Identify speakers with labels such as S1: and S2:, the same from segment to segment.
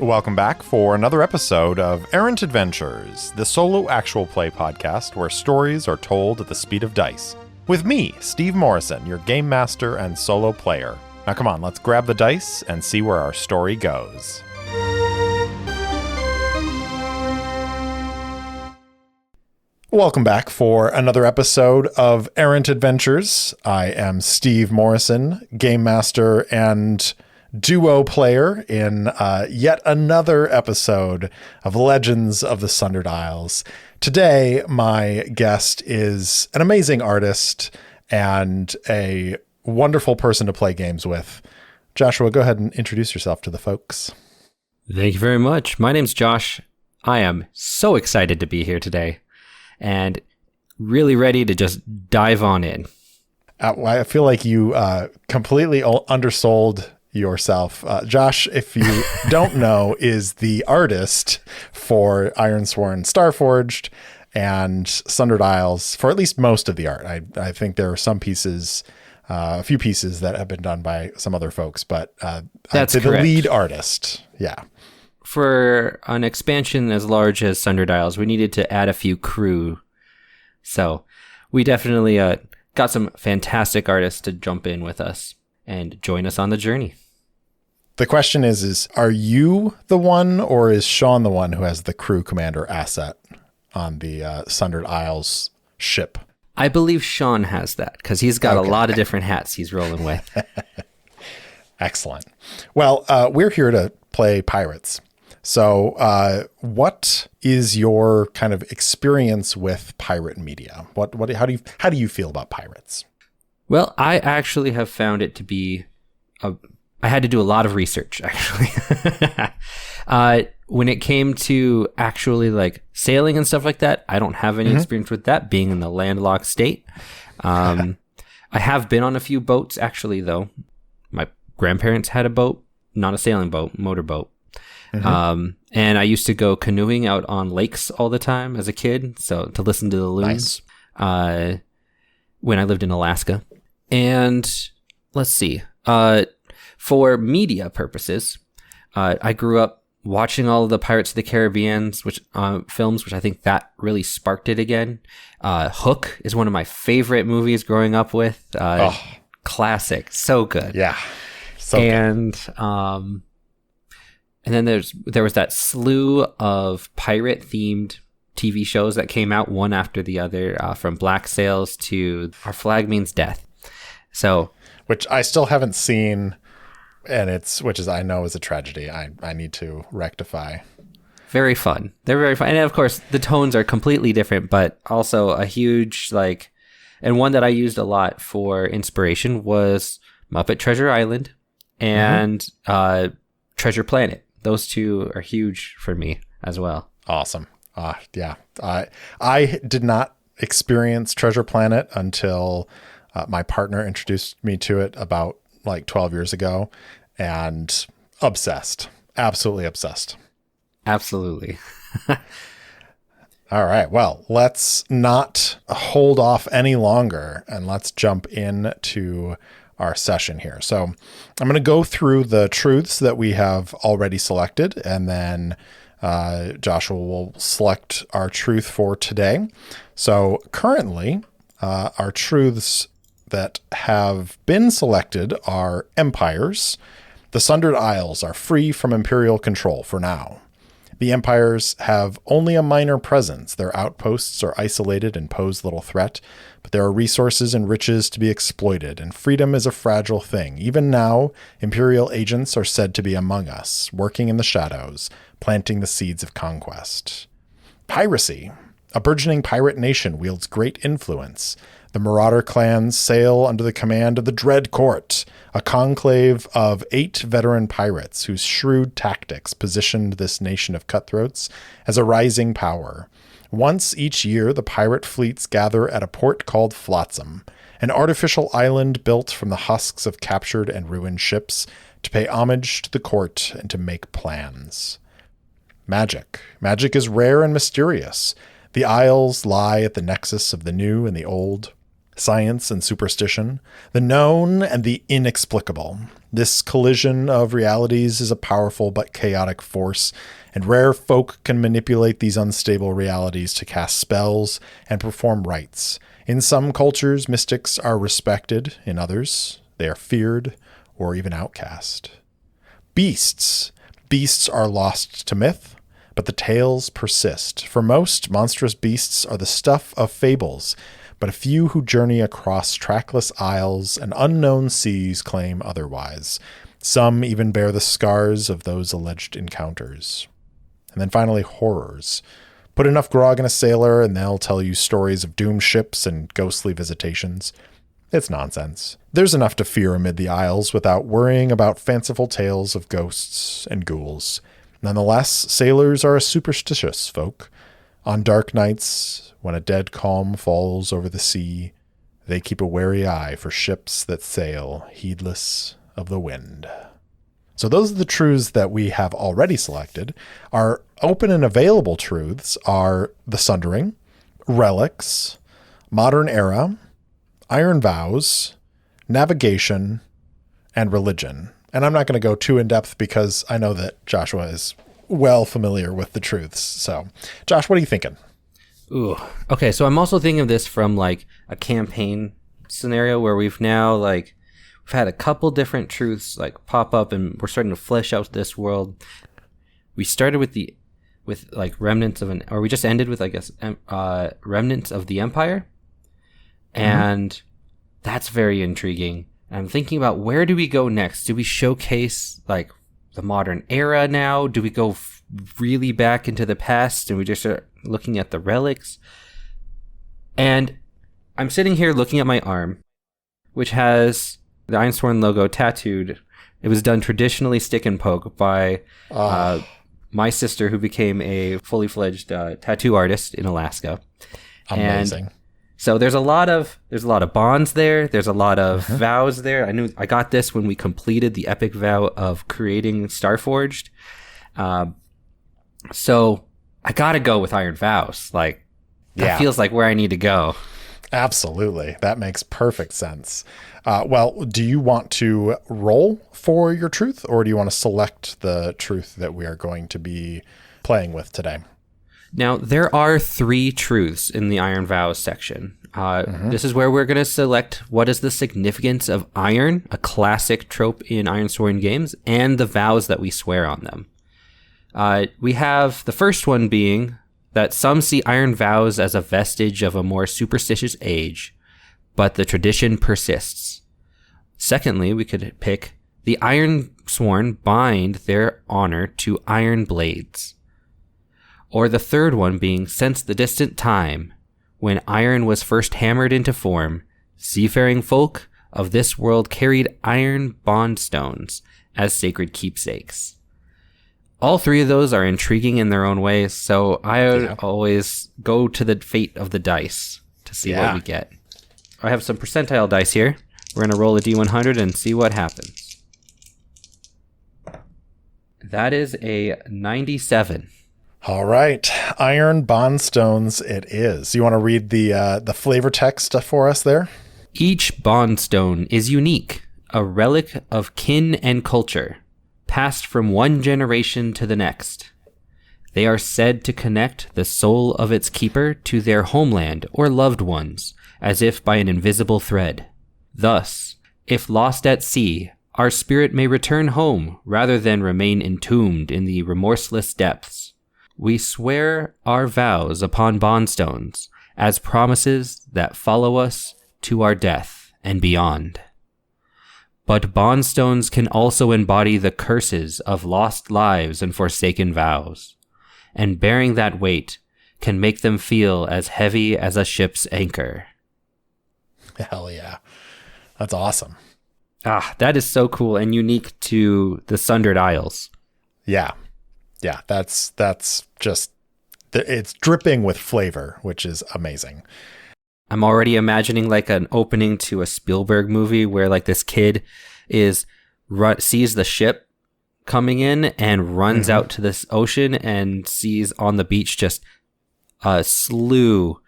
S1: Welcome back for another episode of Errant Adventures, the solo actual play podcast where stories are told at the speed of dice. With me, Steve Morrison, your game master and solo player. Now come on, let's grab the dice and see where our story goes. Welcome back for another episode of Errant Adventures. I am Steve Morrison, game master and duo player in yet another episode of Legends of the Sundered Isles. Today, my guest is an amazing artist and a wonderful person to play games with. Joshua, go ahead and introduce yourself to the folks.
S2: Thank you very much. My name's Josh. I am so excited to be here today and really ready to just dive on in.
S1: I feel like you completely undersold yourself. Josh, if you don't know, is the artist for Ironsworn Starforged and Sundered Isles for at least most of the art. I think there are some pieces, a few pieces that have been done by some other folks, but
S2: that's
S1: the lead artist. Yeah.
S2: For an expansion as large as Sundered Isles, we needed to add a few crew. So we definitely got some fantastic artists to jump in with us and join us on the journey.
S1: The question is are you the one, or is Shawn the one who has the crew commander asset on the Sundered Isles ship?
S2: I believe Shawn has that because he's got a lot of different hats he's rolling with.
S1: Excellent. Well, we're here to play pirates. So what is your kind of experience with pirate media? How do you feel about pirates?
S2: Well, I actually have found it to be I had to do a lot of research, actually. When it came to actually like sailing and stuff like that, I don't have any experience with that, being in the landlocked state. I have been on a few boats, actually, though. My grandparents had a boat, not a sailing boat, motorboat. And I used to go canoeing out on lakes all the time as a kid, so to listen to the loons. Nice. When I lived in Alaska. And let's see. For media purposes, I grew up watching all of the Pirates of the Caribbean films, which I think that really sparked it again. Hook is one of my favorite movies growing up with. Classic, so good.
S1: Yeah, so
S2: good. And then there was that slew of pirate themed TV shows that came out one after the other, from Black Sails to Our Flag Means Death. So,
S1: which I still haven't seen, and which I know is a tragedy. I need to rectify.
S2: Very fun. They're very fun. And of course, the tones are completely different, but also a huge, and one that I used a lot for inspiration was Muppet Treasure Island and Treasure Planet. Those two are huge for me as well.
S1: Awesome. Yeah. I did not experience Treasure Planet until my partner introduced me to it about 12 years ago, and obsessed. Absolutely obsessed.
S2: Absolutely.
S1: All right. Well, let's not hold off any longer and let's jump into our session here. So I'm going to go through the truths that we have already selected, and then Joshua will select our truth for today. So currently, our truths that have been selected are empires. The Sundered Isles are free from imperial control for now. The empires have only a minor presence. Their outposts are isolated and pose little threat, but there are resources and riches to be exploited, and freedom is a fragile thing. Even now, imperial agents are said to be among us, working in the shadows, planting the seeds of conquest. Piracy. A burgeoning pirate nation wields great influence. The Marauder clans sail under the command of the Dread Court, a conclave of 8 veteran pirates whose shrewd tactics positioned this nation of cutthroats as a rising power. Once each year, the pirate fleets gather at a port called Flotsam, an artificial island built from the husks of captured and ruined ships, to pay homage to the court and to make plans. Magic. Magic is rare and mysterious. The Isles lie at the nexus of the new and the old. science and superstition, the known and the inexplicable. This collision of realities is a powerful but chaotic force, and rare folk can manipulate these unstable realities to cast spells and perform rites. In some cultures, mystics are respected. In others, they are feared or even outcast. Beasts. Beasts are lost to myth, but the tales persist. For most, monstrous beasts are the stuff of fables, but a few who journey across trackless isles and unknown seas claim otherwise. Some even bear the scars of those alleged encounters. And then finally, horrors. Put enough grog in a sailor and they'll tell you stories of doomed ships and ghostly visitations. It's nonsense. There's enough to fear amid the Isles without worrying about fanciful tales of ghosts and ghouls. Nonetheless, sailors are a superstitious folk. On dark nights, when a dead calm falls over the sea, they keep a wary eye for ships that sail, heedless of the wind. So those are the truths that we have already selected. Our open and available truths are the Sundering, relics, modern era, iron vows, navigation, and religion. And I'm not going to go too in depth because I know that Joshua is well familiar with the truths. So Josh, what are you thinking?
S2: Ooh. Okay, so I'm also thinking of this from like a campaign scenario where we've had a couple different truths like pop up and we're starting to flesh out this world. We started with remnants of we just ended with, I guess, remnants of the Empire. And that's very intriguing. And I'm thinking about, where do we go next? Do we showcase like the modern era now? Do we go really back into the past and we just start looking at the relics? And I'm sitting here looking at my arm, which has the Ironsworn logo tattooed. It was done traditionally stick and poke by my sister, who became a fully fledged tattoo artist in Alaska.
S1: Amazing.
S2: And so there's a lot of bonds there. There's a lot of vows there. I got this when we completed the epic vow of creating Starforged. So I gotta go with Iron Vows. Like, that feels like where I need to go.
S1: Absolutely. That makes perfect sense. Well, do you want to roll for your truth, or do you want to select the truth that we are going to be playing with today?
S2: Now, there are 3 truths in the Iron Vows section. This is where we're going to select what is the significance of iron, a classic trope in Ironsworn games, and the vows that we swear on them. We have the first one being that some see iron vows as a vestige of a more superstitious age, but the tradition persists. Secondly, we could pick the Ironsworn bind their honor to iron blades. Or the third one being, since the distant time when iron was first hammered into form, seafaring folk of this world carried iron bond stones as sacred keepsakes. All 3 of those are intriguing in their own ways, so I would always go to the fate of the dice to see what we get. I have some percentile dice here. We're going to roll a D100 and see what happens. That is a 97.
S1: All right. Iron bond stones it is. You want to read the flavor text for us there?
S2: Each bond stone is unique, a relic of kin and culture, passed from one generation to the next. They are said to connect the soul of its keeper to their homeland or loved ones, as if by an invisible thread. Thus, if lost at sea, our spirit may return home rather than remain entombed in the remorseless depths. We swear our vows upon bondstones as promises that follow us to our death and beyond. But bondstones can also embody the curses of lost lives and forsaken vows, and bearing that weight can make them feel as heavy as a ship's anchor.
S1: Hell yeah. That's awesome.
S2: That is so cool and unique to the Sundered Isles.
S1: Yeah. Yeah, that's just, it's dripping with flavor, which is amazing.
S2: I'm already imagining like an opening to a Spielberg movie where like this kid sees the ship coming in and runs out to this ocean and sees on the beach just a slew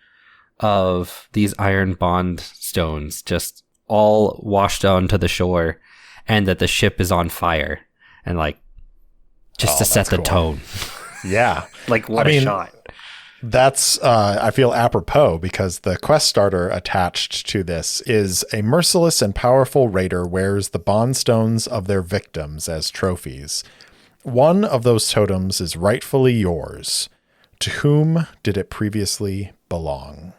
S2: of these iron bond stones just all washed onto the shore, and that the ship is on fire, and like just to set the tone.
S1: Yeah.
S2: Like what a shot.
S1: That's, I feel apropos, because the quest starter attached to this is a merciless and powerful raider wears the bond stones of their victims as trophies. One of those totems is rightfully yours. To whom did it previously belong?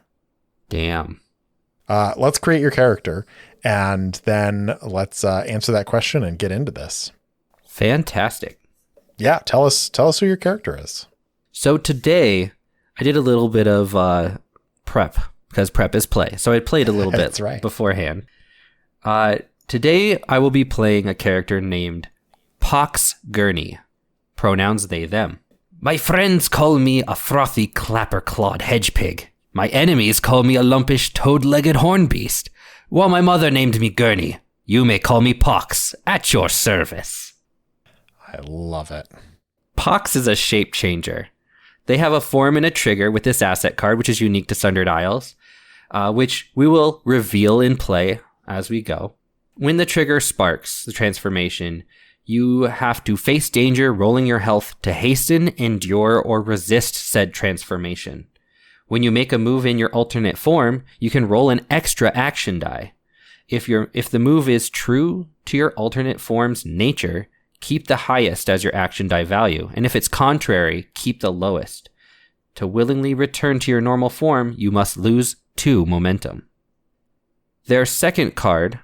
S2: Damn.
S1: Let's create your character, and then let's answer that question and get into this.
S2: Fantastic.
S1: Yeah, tell us who your character is.
S2: So today, I did a little bit of prep, because prep is play. So I played a little bit beforehand. Today, I will be playing a character named Pox Gurney. Pronouns they, them. My friends call me a frothy clapper-clawed hedge pig. My enemies call me a lumpish toad-legged horn beast. While my mother named me Gurney, you may call me Pox, at your service.
S1: I love it.
S2: Pox is a shape changer. They have a form and a trigger with this asset card, which is unique to Sundered Isles, which we will reveal in play as we go. When the trigger sparks the transformation, you have to face danger, rolling your health to hasten, endure, or resist said transformation. When you make a move in your alternate form, you can roll an extra action die. If the move is true to your alternate form's nature, keep the highest as your action die value, and if it's contrary, keep the lowest. To willingly return to your normal form, you must lose 2 momentum. Their second card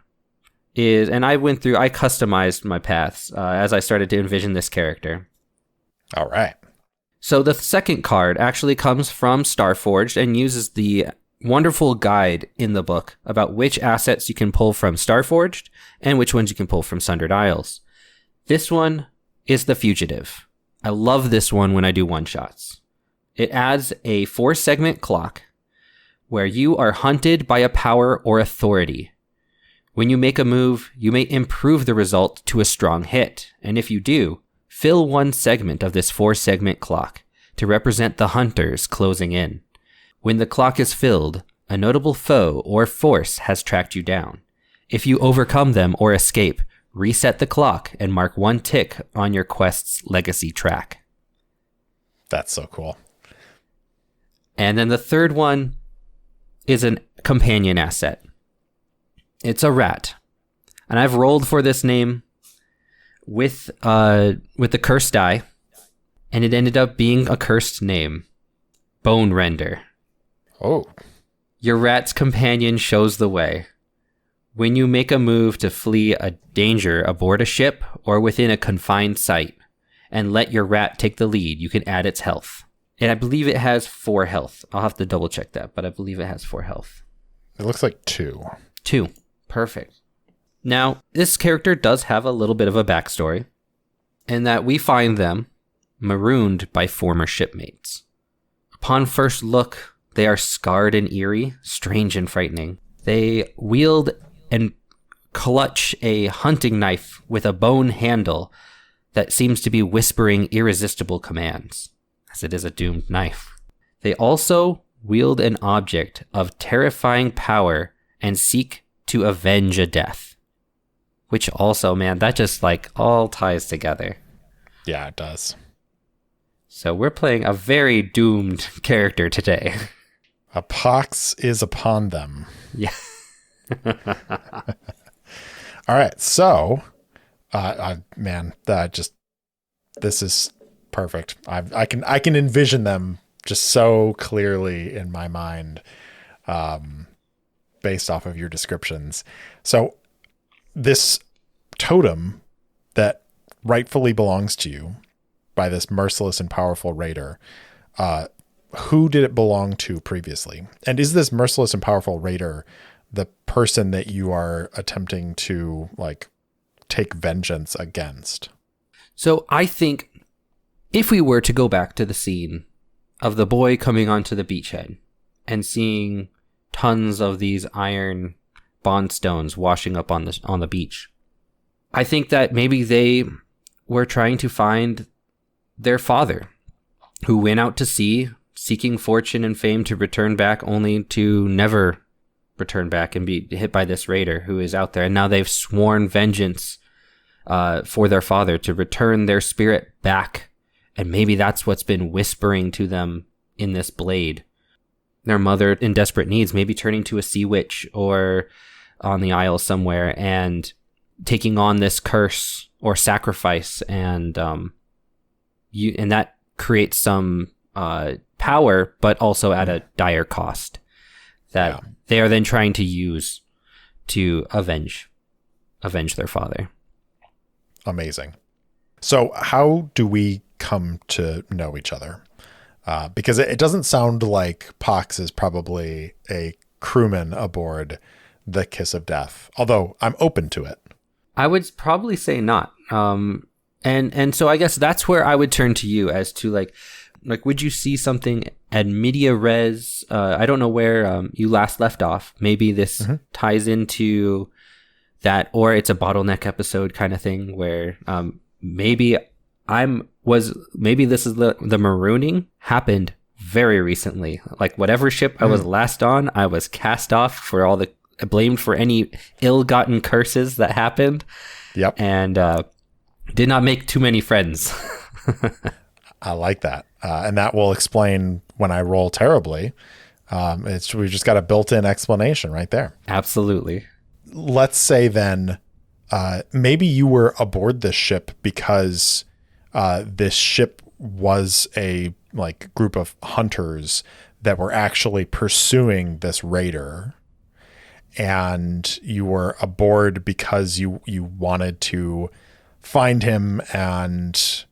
S2: is, and I customized my paths as I started to envision this character.
S1: All right.
S2: So the second card actually comes from Starforged and uses the wonderful guide in the book about which assets you can pull from Starforged and which ones you can pull from Sundered Isles. This one is the Fugitive. I love this one when I do one-shots. It adds a 4-segment clock where you are hunted by a power or authority. When you make a move, you may improve the result to a strong hit, and if you do, fill 1 segment of this 4-segment clock to represent the hunters closing in. When the clock is filled, a notable foe or force has tracked you down. If you overcome them or escape, reset the clock and mark 1 tick on your quest's legacy track.
S1: That's so cool.
S2: And then the third one is a companion asset. It's a rat. And I've rolled for this name with the cursed die, and it ended up being a cursed name. Bone Render.
S1: Oh.
S2: Your rat's companion shows the way. When you make a move to flee a danger aboard a ship or within a confined site, and let your rat take the lead, you can add its health. And I believe it has 4 health. I'll have to double check that, but I believe it has 4 health.
S1: It looks like 2.
S2: 2. Perfect. Now, this character does have a little bit of a backstory, in that we find them marooned by former shipmates. Upon first look, they are scarred and eerie, strange and frightening. They wield and clutch a hunting knife with a bone handle that seems to be whispering irresistible commands, as it is a doomed knife. They also wield an object of terrifying power and seek to avenge a death. Which also, man, that just like all ties together.
S1: Yeah, it does.
S2: So we're playing a very doomed character today.
S1: A pox is upon them.
S2: Yeah.
S1: All right, so, man, this is perfect. I can envision them just so clearly in my mind, based off of your descriptions. So, this totem that rightfully belongs to you by this merciless and powerful raider, who did it belong to previously? And is this merciless and powerful raider the person that you are attempting to like take vengeance against?
S2: So I think if we were to go back to the scene of the boy coming onto the beachhead and seeing tons of these iron bond stones washing up on the beach, I think that maybe they were trying to find their father, who went out to sea seeking fortune and fame to return back, only to never return back and be hit by this raider who is out there. And now they've sworn vengeance for their father, to return their spirit back. And maybe that's what's been whispering to them in this blade. Their mother in desperate needs, maybe turning to a sea witch or on the Isles somewhere and taking on this curse or sacrifice, and that creates some power, but also at a dire cost that they are then trying to use to avenge their father.
S1: Amazing. So how do we come to know each other? Because it doesn't sound like Pox is probably a crewman aboard the Kiss of Death, although I'm open to it.
S2: I would probably say not. And so I guess that's where I would turn to you as to like would you see something at media res? I don't know where you last left off. Maybe this ties into that, or it's a bottleneck episode kind of thing where maybe this is the marooning happened very recently. Like whatever ship I was last on, I was cast off for all the blamed for any ill-gotten curses that happened.
S1: Yep.
S2: And did not make too many friends.
S1: I like that. And that will explain when I roll terribly. We've just got a built-in explanation right there.
S2: Absolutely.
S1: Let's say then, maybe you were aboard this ship because this ship was a group of hunters that were actually pursuing this raider, and you were aboard because you wanted to find him and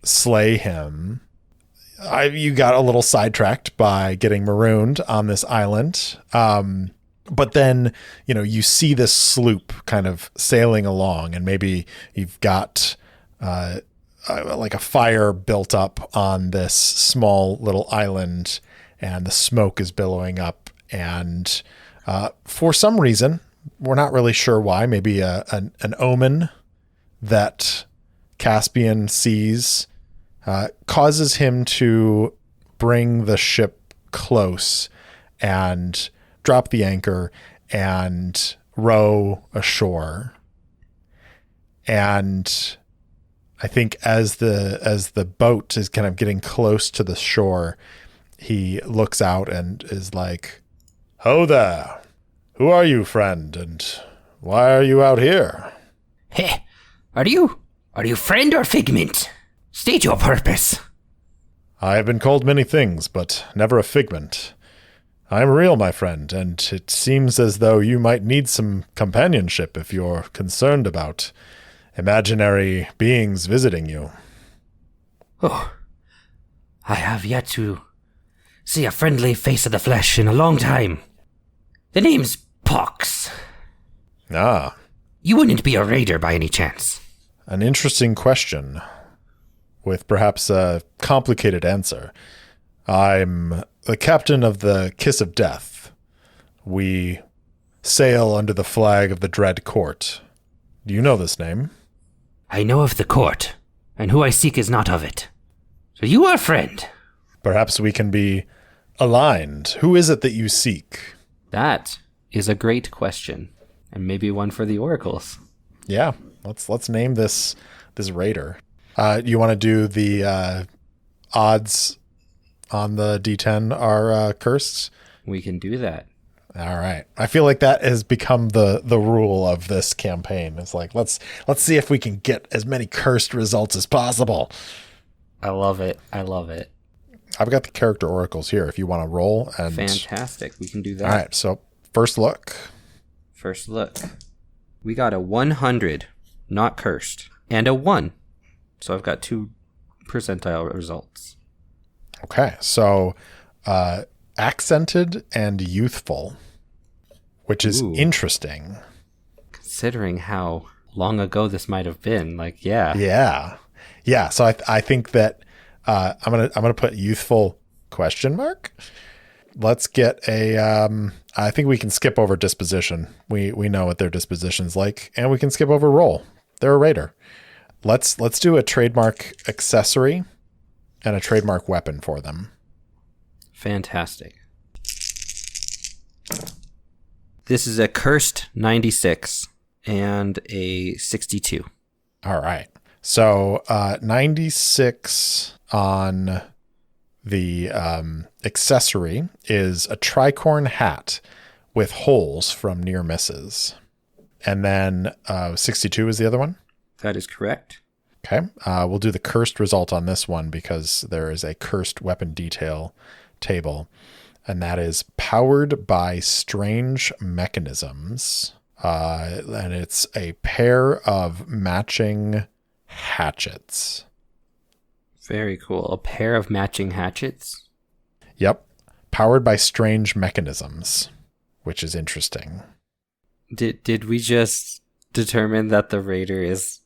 S1: slay him. You got a little sidetracked by getting marooned on this island. But then, you see this sloop kind of sailing along, and maybe you've got like a fire built up on this small little island, and the smoke is billowing up. And for some reason, we're not really sure why, maybe an omen that Caspian sees causes him to bring the ship close and drop the anchor and row ashore. And I think as the boat is kind of getting close to the shore, he looks out and is like, "Ho there. Who are you, friend? And why are you out here?"
S3: Hey, are you friend or figment? State your purpose.
S1: "I have been called many things, but never a figment. I am real, my friend, and it seems as though you might need some companionship if you're concerned about imaginary beings visiting you."
S3: Oh, I have yet to see a friendly face of the flesh in a long time. The name's Pox.
S1: Ah.
S3: You wouldn't be a raider by any chance?
S1: An interesting question, with perhaps a complicated answer. I'm the captain of the Kiss of Death. We sail under the flag of the Dread Court. Do you know this name?
S3: I know of the court, and who I seek is not of it. So you are a friend.
S1: Perhaps we can be aligned. Who is it that you seek?
S2: That is a great question, and maybe one for the oracles.
S1: Yeah, let's name this raider. You want to do the odds on the D10 are cursed?
S2: We can do that.
S1: All right. I feel like that has become the rule of this campaign. It's like, let's see if we can get as many cursed results as possible.
S2: I love it.
S1: I've got the character oracles here if you want to roll. And
S2: Fantastic. We can do that.
S1: All right. So first look.
S2: We got a 100, not cursed, and a 1. So I've got 2 percentile results.
S1: Okay. So accented and youthful, which is interesting.
S2: Considering how long ago this might have been.
S1: Yeah. So I think that I'm gonna put youthful question mark. Let's get a. I think we can skip over disposition. We know what their disposition's like, and we can skip over roll. They're a raider. Let's do a trademark accessory and a trademark weapon for them.
S2: Fantastic. This is a cursed 96 and a 62.
S1: All right. So 96 on the accessory is a tricorn hat with holes from near misses. And then 62 is the other one?
S2: That is correct.
S1: Okay. We'll do the cursed result on this one because there is a cursed weapon detail table. And that is powered by strange mechanisms. And it's a pair of matching hatchets.
S2: Very cool. A pair of matching hatchets.
S1: Yep. Powered by strange mechanisms, which is interesting.
S2: Did we just determine that the raider is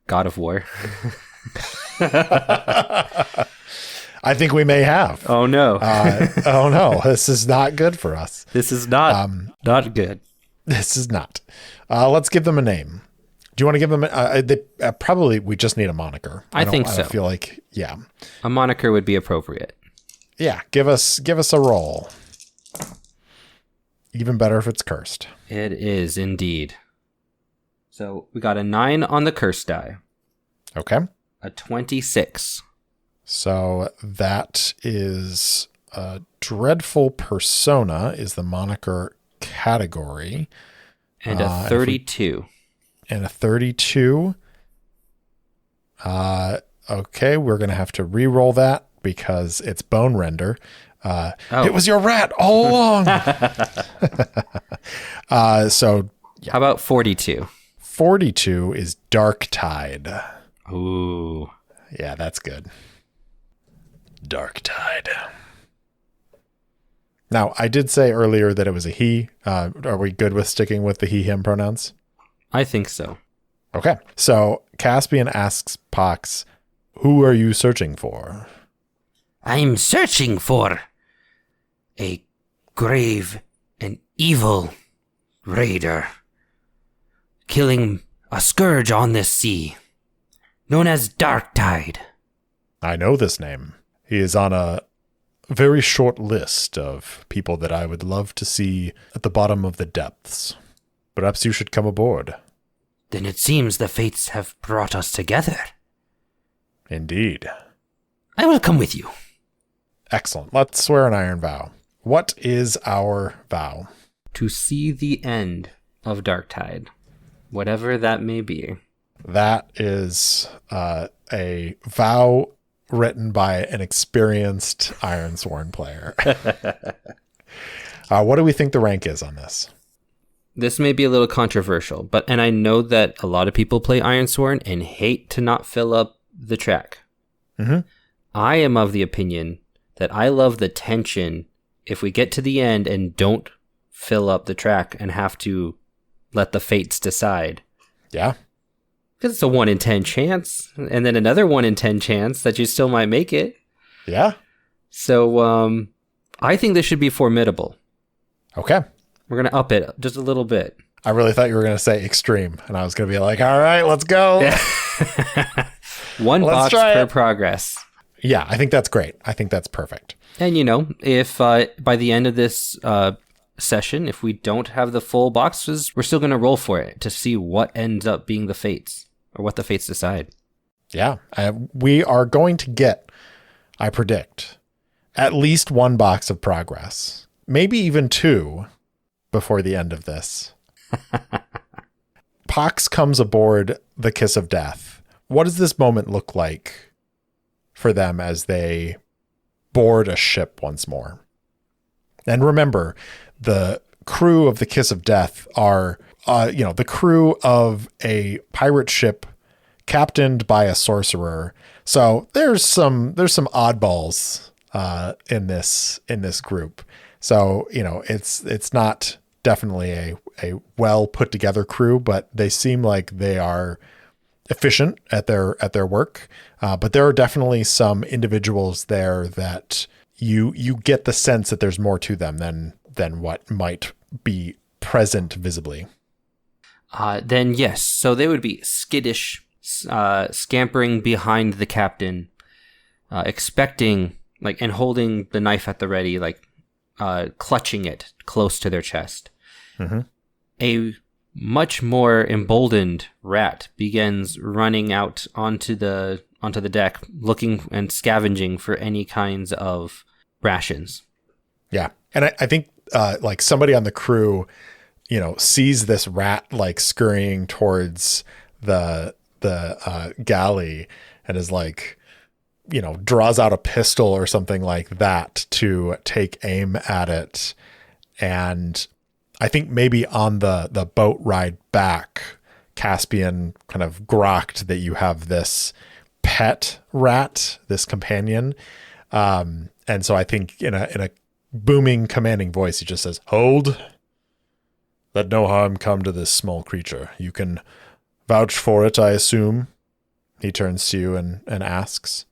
S2: God of War?
S1: I think we may have.
S2: Oh no.
S1: Oh no, this is not good for us.
S2: This is not good.
S1: This is not. Let's give them a name. Do you want to give them probably we just need a moniker.
S2: I think so.
S1: I feel like, yeah.
S2: A moniker would be appropriate.
S1: Yeah, give us a roll. Even better if it's cursed.
S2: It is indeed. So we got a 9 on the curse die.
S1: Okay.
S2: A 26.
S1: So that is a dreadful persona is the moniker category.
S2: And a 32.
S1: And a 32. Okay, we're going to have to re-roll that because it's bone render. It was your rat all along. So
S2: how about 42?
S1: 42 is Dark Tide.
S2: Ooh.
S1: Yeah, that's good. Dark Tide. Now, I did say earlier that it was a he. Are we good with sticking with the he, him pronouns?
S2: I think so.
S1: Okay. So Caspian asks Pox, who are you searching for?
S3: I'm searching for a grave and evil raider, killing a scourge on this sea, known as Dark Tide.
S1: I know this name. He is on a very short list of people that I would love to see at the bottom of the depths. Perhaps you should come aboard.
S3: Then it seems the fates have brought us together.
S1: Indeed.
S3: I will come with you.
S1: Excellent. Let's swear an iron vow. What is our vow?
S2: To see the end of Dark Tide, whatever that may be.
S1: That is a vow written by an experienced Ironsworn player. What do we think the rank is on this?
S2: This may be a little controversial, and I know that a lot of people play Ironsworn and hate to not fill up the track.
S1: Mm-hmm.
S2: I am of the opinion that I love the tension if we get to the end and don't fill up the track and have to let the fates decide.
S1: Yeah.
S2: Because it's a 1 in 10 chance, and then another 1 in 10 chance that you still might make it.
S1: Yeah.
S2: So I think this should be formidable.
S1: Okay.
S2: We're going to up it just a little bit.
S1: I really thought you were going to say extreme, and I was going to be like, all right, let's go.
S2: One
S1: Let's
S2: box per progress.
S1: Yeah, I think that's great. I think that's perfect.
S2: And, you know, if by the end of this session, if we don't have the full boxes, we're still going to roll for it to see what ends up being the fates or what the fates decide.
S1: Yeah, we are going to get, I predict, at least 1 box of progress, maybe even 2 before the end of this. Pox comes aboard the Kiss of Death. What does this moment look like for them as they board a ship once more? And remember, the crew of the Kiss of Death are, the crew of a pirate ship captained by a sorcerer. So there's some oddballs in this group. So, it's not definitely a well put together crew, but they seem like they are efficient at their work. But there are definitely some individuals there that you get the sense that there's more to them than what might be present visibly.
S2: Then yes, so they would be skittish, scampering behind the captain, expecting like, and holding the knife at the ready, like, clutching it close to their chest.
S1: Mm-hmm.
S2: A much more emboldened rat begins running out onto the deck, looking and scavenging for any kinds of rations.
S1: Yeah. And I think like somebody on the crew, sees this rat like scurrying towards the galley and is like, draws out a pistol or something like that to take aim at it. And I think maybe on the boat ride back, Caspian kind of grokked that you have this pet rat, this companion. And so I think in a booming, commanding voice, he just says, "Hold. Let no harm come to this small creature. You can vouch for it, I assume." He turns to you and asks.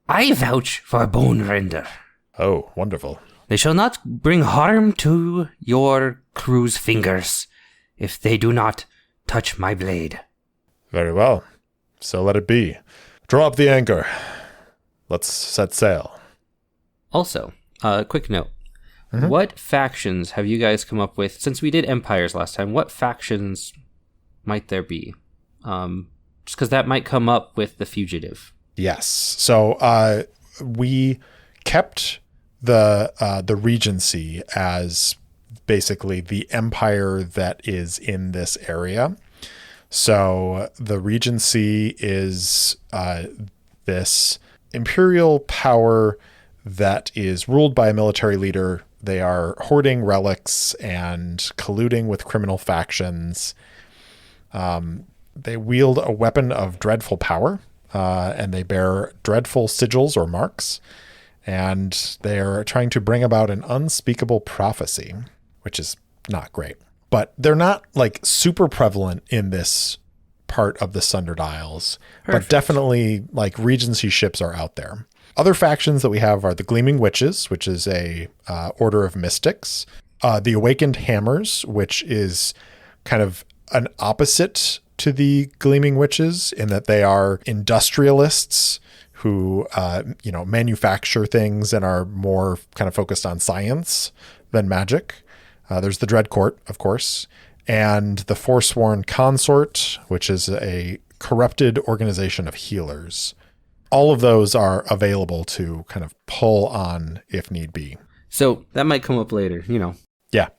S3: I vouch for Bone Render.
S1: Oh, wonderful.
S3: They shall not bring harm to your crew's fingers if they do not touch my blade.
S1: Very well. So let it be. Draw up the anchor. Let's set sail.
S2: Also, quick note.
S1: Mm-hmm.
S2: What factions have you guys come up with? Since we did empires last time, what factions might there be? Just because that might come up with the fugitive.
S1: Yes. So we kept the Regency as basically the empire that is in this area. So the Regency is this imperial power that is ruled by a military leader. They are hoarding relics and colluding with criminal factions. They wield a weapon of dreadful power, and they bear dreadful sigils or marks. And they are trying to bring about an unspeakable prophecy, which is not great. But they're not like super prevalent in this part of the Sundered Isles. Perfect. But definitely like Regency ships are out there. Other factions that we have are the Gleaming Witches, which is a order of mystics. The Awakened Hammers, which is kind of an opposite to the Gleaming Witches in that they are industrialists who, manufacture things and are more kind of focused on science than magic. There's the Dread Court, of course, and the Forsworn Consort, which is a corrupted organization of healers. All of those are available to kind of pull on if need be.
S2: So that might come up later,
S1: Yeah.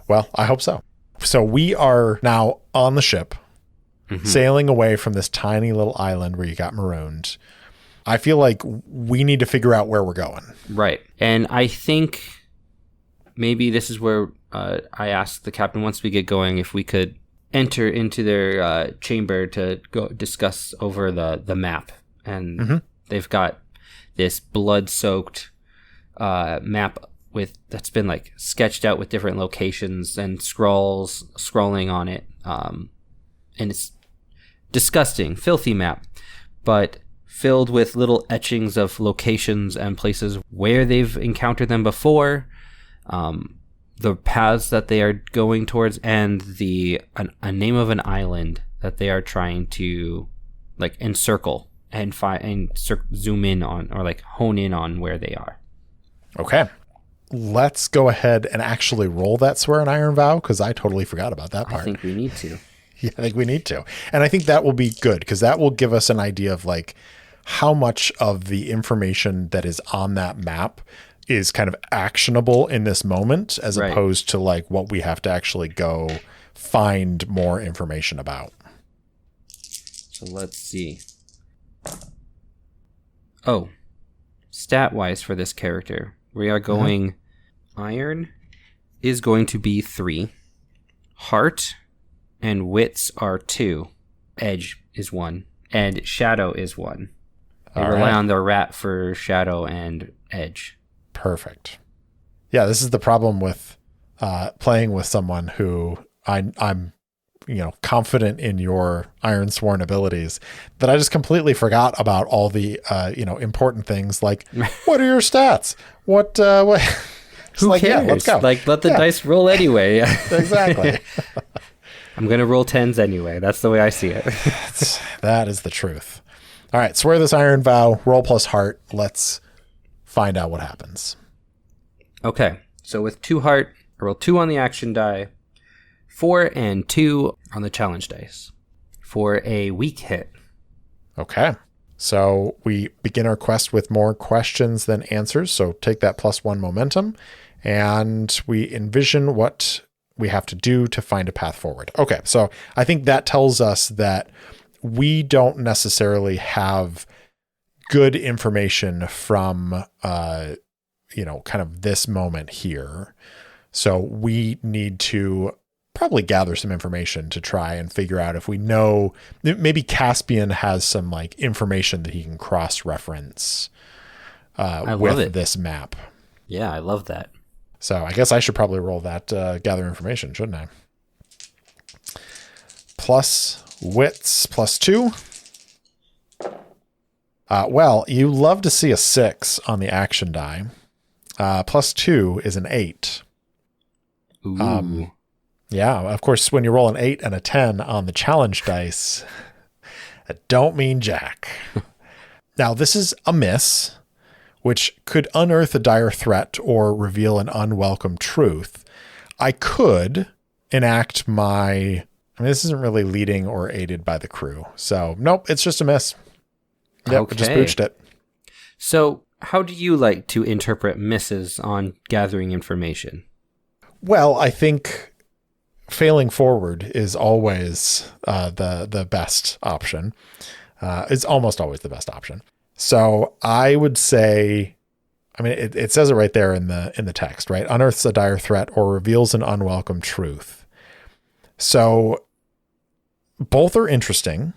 S1: Well, I hope so. So we are now on the ship, sailing away from this tiny little island where you got marooned. I feel like we need to figure out where we're going.
S2: Right. And I think maybe this is where I asked the captain once we get going if we could enter into their chamber to go discuss over the map. And they've got this blood-soaked map that's been like sketched out with different locations and scrolling on it. And it's disgusting, filthy map, but filled with little etchings of locations and places where they've encountered them before, the paths that they are going towards, and a name of an island that they are trying to like encircle and zoom in on, or like hone in on where they are.
S1: Okay. Let's go ahead and actually roll that Swear an Iron Vow, because I totally forgot about that part.
S2: I think we need to.
S1: Yeah, I think we need to. And I think that will be good, because that will give us an idea of like how much of the information that is on that map is kind of actionable in this moment, as opposed to like what we have to actually go find more information about.
S2: So let's see. Oh, stat-wise for this character, we are going Iron is going to be 3. Heart and Wits are 2. Edge is 1. And Shadow is 1. They rely on the rat for Shadow and Edge.
S1: Perfect. Yeah, this is the problem with playing with someone who I'm confident in your Ironsworn abilities, that I just completely forgot about all the important things like what are your stats? What
S2: who
S1: like,
S2: cares?
S1: Yeah, let's go.
S2: Like, let the dice roll anyway.
S1: Exactly.
S2: I'm going to roll 10s anyway. That's the way I see it.
S1: That is the truth. All right. Swear this Iron Vow, roll plus heart. Let's find out what happens.
S2: Okay, so with 2 heart, I roll 2 on the action die, 4 and 2 on the challenge dice for a weak hit.
S1: Okay. So we begin our quest with more questions than answers. So take that +1 momentum, and we envision what we have to do to find a path forward. Okay. So I think that tells us that we don't necessarily have good information from, kind of this moment here. So we need to probably gather some information to try and figure out if we know, maybe Caspian has some like information that he can cross-reference with this map.
S2: Yeah, I love that.
S1: So I guess I should probably roll that gather information, shouldn't I? Plus wits +2. Well, you love to see a 6 on the action die. +2 is an 8.
S2: Ooh.
S1: Yeah, of course, when you roll an 8 and a 10 on the challenge dice, that don't mean jack. Now, this is a miss, which could unearth a dire threat or reveal an unwelcome truth. I could enact this isn't really leading or aided by the crew. So, nope, it's just a miss. Yep,
S2: Okay.
S1: just pooched it.
S2: So how do you like to interpret misses on gathering information?
S1: Well, I think failing forward is always the best option. It's almost always the best option. So I would say, it says it right there in the text, right? Unearths a dire threat or reveals an unwelcome truth. So both are interesting.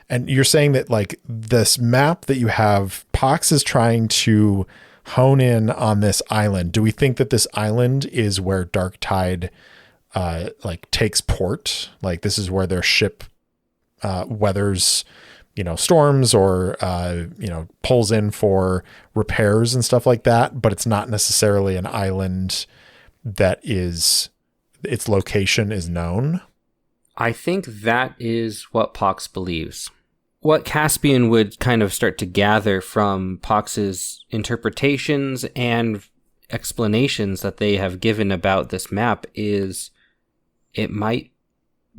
S1: And you're saying that like this map that you have, Pox is trying to hone in on this island. Do we think that this island is where Dark Tide takes port? Like this is where their ship weathers, storms or, pulls in for repairs and stuff like that, but it's not necessarily an island that its location is known.
S2: I think that is what Pox believes. What Caspian would kind of start to gather from Pox's interpretations and explanations that they have given about this map is it might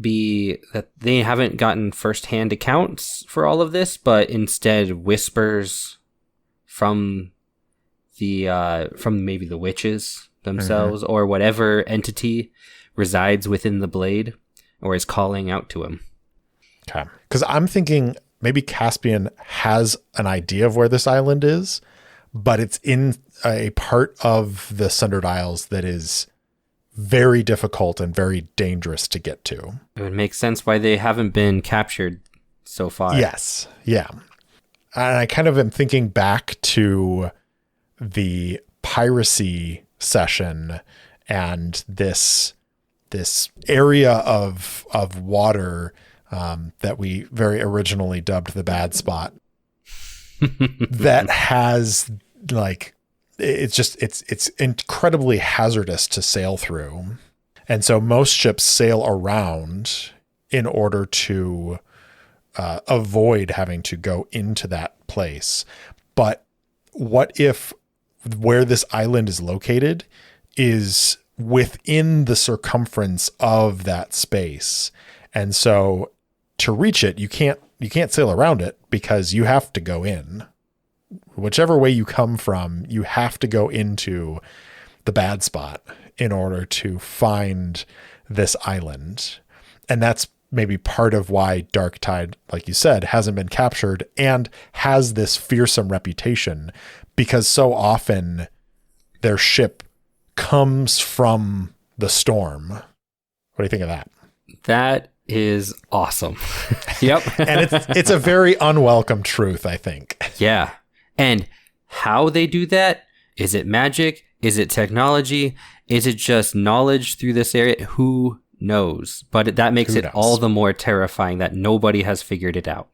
S2: be that they haven't gotten firsthand accounts for all of this, but instead whispers from maybe the witches themselves or whatever entity resides within the blade or is calling out to him.
S1: Okay. Because I'm thinking maybe Caspian has an idea of where this island is, but it's in a part of the Sundered Isles that is very difficult and very dangerous to get to.
S2: It would make sense why they haven't been captured so far.
S1: Yes. Yeah. And I kind of am thinking back to the piracy session and this area of water that we very originally dubbed the bad spot that has like, it's incredibly hazardous to sail through. And so most ships sail around in order to avoid having to go into that place. But what if where this island is located is within the circumference of that space? And so to reach it, you can't sail around it because you have to go in. Whichever way you come from, you have to go into the bad spot in order to find this island. And that's maybe part of why Dark Tide, like you said, hasn't been captured and has this fearsome reputation, because so often their ship comes from the storm. What do you think of that?
S2: That is awesome. Yep.
S1: And it's a very unwelcome truth, I think.
S2: Yeah. And how they do that? Is it magic? Is it technology? Is it just knowledge through this area? Who knows? But that makes it all the more terrifying that nobody has figured it out.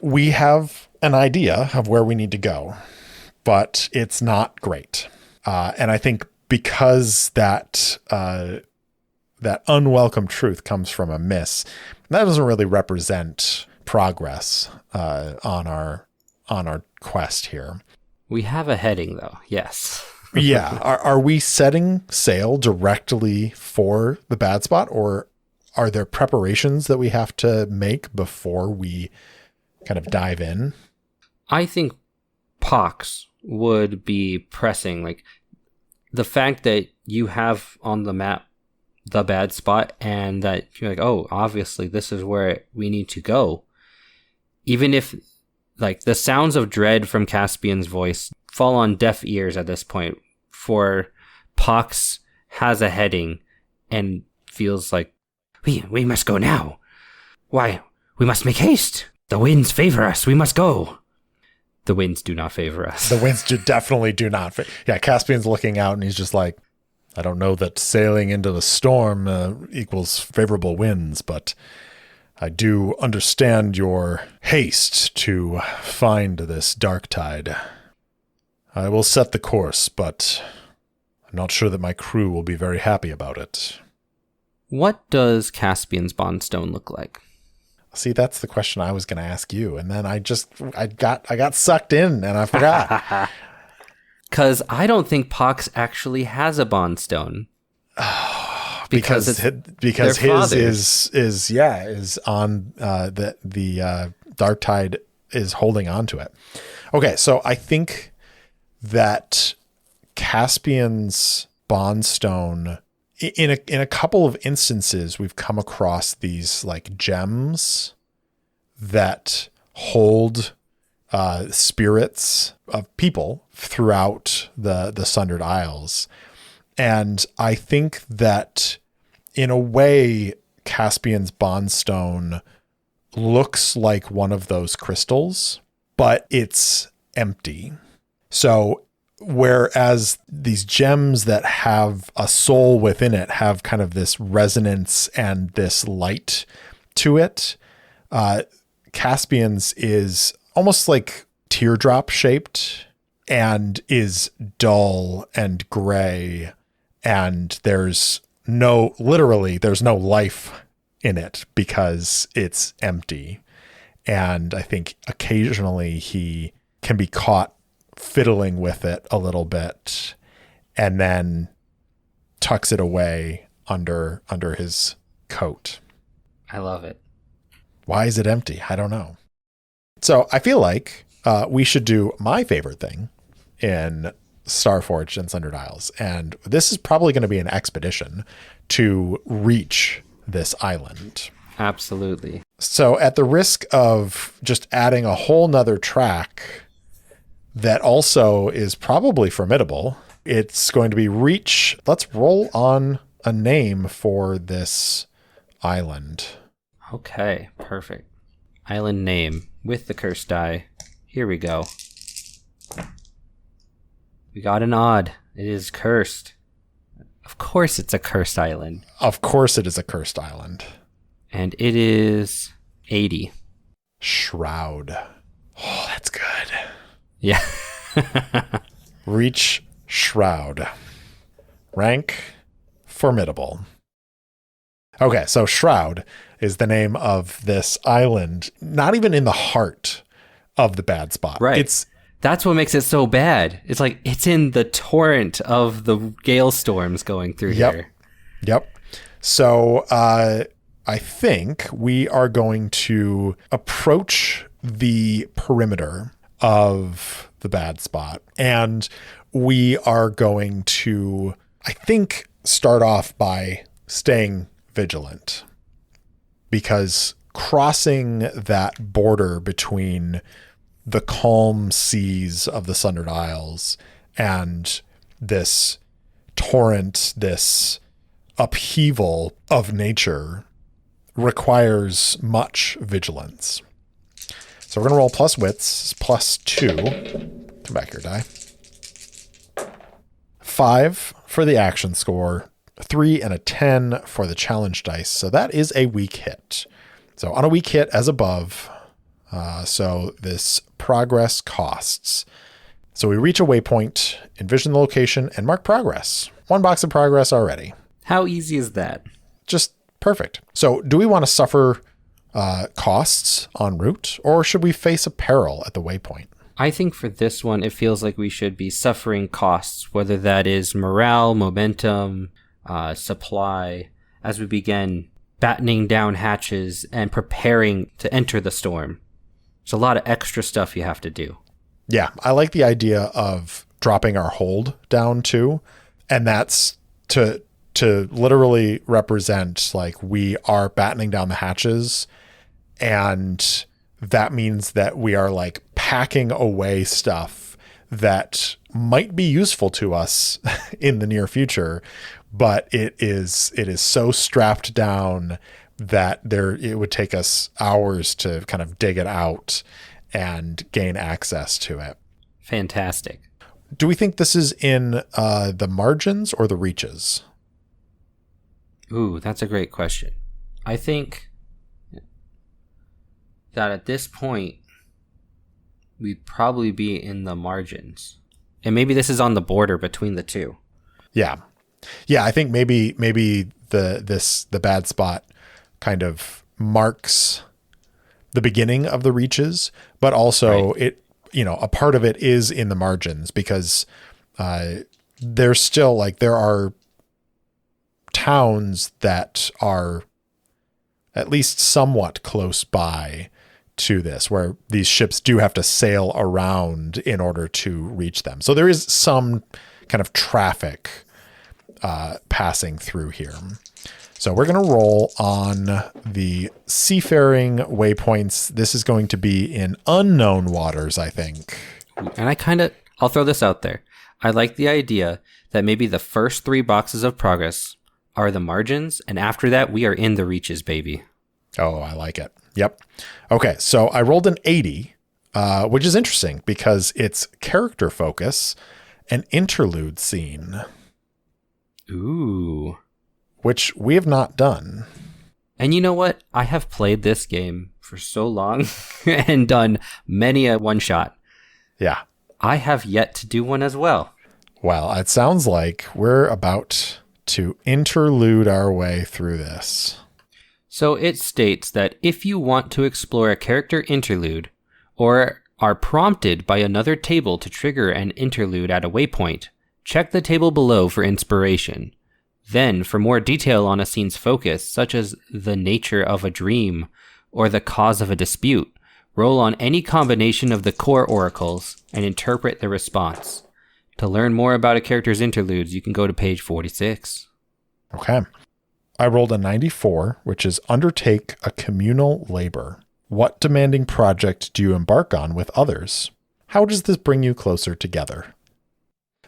S1: We have an idea of where we need to go, but it's not great. And I think because that unwelcome truth comes from a miss, that doesn't really represent progress on our quest here.
S2: We have a heading, though. Yes.
S1: Yeah. Are we setting sail directly for the bad spot, or are there preparations that we have to make before we kind of dive in?
S2: I think Pox would be pressing, like, the fact that you have on the map the bad spot and that you're like, oh, obviously this is where we need to go. Even if, like, the sounds of dread from Caspian's voice fall on deaf ears at this point, for Pox has a heading and feels like,
S3: We must go now. Why, we must make haste. The winds favor us. We must go.
S2: the winds do not favor us.
S1: The winds definitely do not. Yeah, Caspian's looking out and he's just like, I don't know that sailing into the storm equals favorable winds, but I do understand your haste to find this dark tide. I will set the course, but I'm not sure that my crew will be very happy about it.
S2: What does Caspian's Bondstone look like?
S1: See, that's the question I was going to ask you, and then I got sucked in and I forgot.
S2: Because I don't think Pox actually has a Bondstone.
S1: because his is on the dark tide is holding on to it. Okay, so I think that Caspian's Bondstone, in a couple of instances, we've come across these like gems that hold spirits of people throughout the Sundered Isles. And I think that in a way, Caspian's Bondstone looks like one of those crystals, but it's empty. So whereas these gems that have a soul within it have kind of this resonance and this light to it, Caspian's is almost like teardrop shaped and is dull and gray, and there's no life in it because it's empty. And I think occasionally he can be caught fiddling with it a little bit and then tucks it away under his coat.
S2: I love it.
S1: Why is it empty? I don't know. So I feel like we should do my favorite thing in Starforged and Sundered Isles. And this is probably going to be an expedition to reach this island.
S2: Absolutely.
S1: So at the risk of just adding a whole nother track that also is probably formidable, it's going to be reach. Let's roll on a name for this island.
S2: Okay, perfect. Island name with the cursed die. Here we go. We got an odd. It is cursed. Of course it's a cursed island.
S1: Of course it is a cursed island.
S2: And it is 80.
S1: Shroud. Oh, that's good.
S2: Yeah.
S1: Reach Shroud. Rank formidable. Okay, so Shroud is the name of this island, not even in the heart of the bad spot.
S2: Right. That's what makes it so bad. It's like it's in the torrent of the gale storms going through here.
S1: Yep. So I think we are going to approach the perimeter of the bad spot, and we are going to, I think, start off by staying vigilant, because crossing that border between the calm seas of the Sundered Isles and this torrent, this upheaval of nature requires much vigilance. So we're going to roll plus wits, +2. Come back here, die. 5 for the action score, 3 and a 10 for the challenge dice. So that is a weak hit. So on a weak hit as above, so this progress costs. So we reach a waypoint, envision the location, and mark progress. 1 box of progress already.
S2: How easy is that?
S1: Just perfect. So do we want to suffer costs en route, or should we face a peril at the waypoint?
S2: I think for this one, it feels like we should be suffering costs, whether that is morale, momentum, supply, as we begin battening down hatches and preparing to enter the storm. There's a lot of extra stuff you have to do.
S1: Yeah, I like the idea of dropping our hold down too, and that's to literally represent like we are battening down the hatches, and that means that we are like packing away stuff that might be useful to us in the near future, but it is so strapped down that it would take us hours to kind of dig it out and gain access to it.
S2: Fantastic.
S1: Do we think this is in the margins or the reaches?
S2: Ooh, that's a great question. I think that at this point, we'd probably be in the margins. And maybe this is on the border between the two.
S1: Yeah. Yeah, I think maybe the bad spot kind of marks the beginning of the reaches, but also it, you know, a part of it is in the margins because there's still like there are towns that are at least somewhat close by to this, where these ships do have to sail around in order to reach them. So there is some kind of traffic passing through here. So we're going to roll on the seafaring waypoints. This is going to be in unknown waters, I think.
S2: And I'll throw this out there. I like the idea that maybe the first 3 boxes of progress are the margins, and after that, we are in the reaches, baby.
S1: Oh, I like it. Yep. Okay, so I rolled an 80, which is interesting because it's character focus, an interlude scene.
S2: Ooh.
S1: Which we have not done.
S2: And you know what? I have played this game for so long and done many a one-shot.
S1: Yeah.
S2: I have yet to do one as well.
S1: Well, it sounds like we're about to interlude our way through this.
S2: So it states that if you want to explore a character interlude, or are prompted by another table to trigger an interlude at a waypoint, check the table below for inspiration. Then, for more detail on a scene's focus, such as the nature of a dream or the cause of a dispute, roll on any combination of the core oracles and interpret the response. To learn more about a character's interludes, you can go to page 46.
S1: Okay. I rolled a 94, which is undertake a communal labor. What demanding project do you embark on with others? How does this bring you closer together?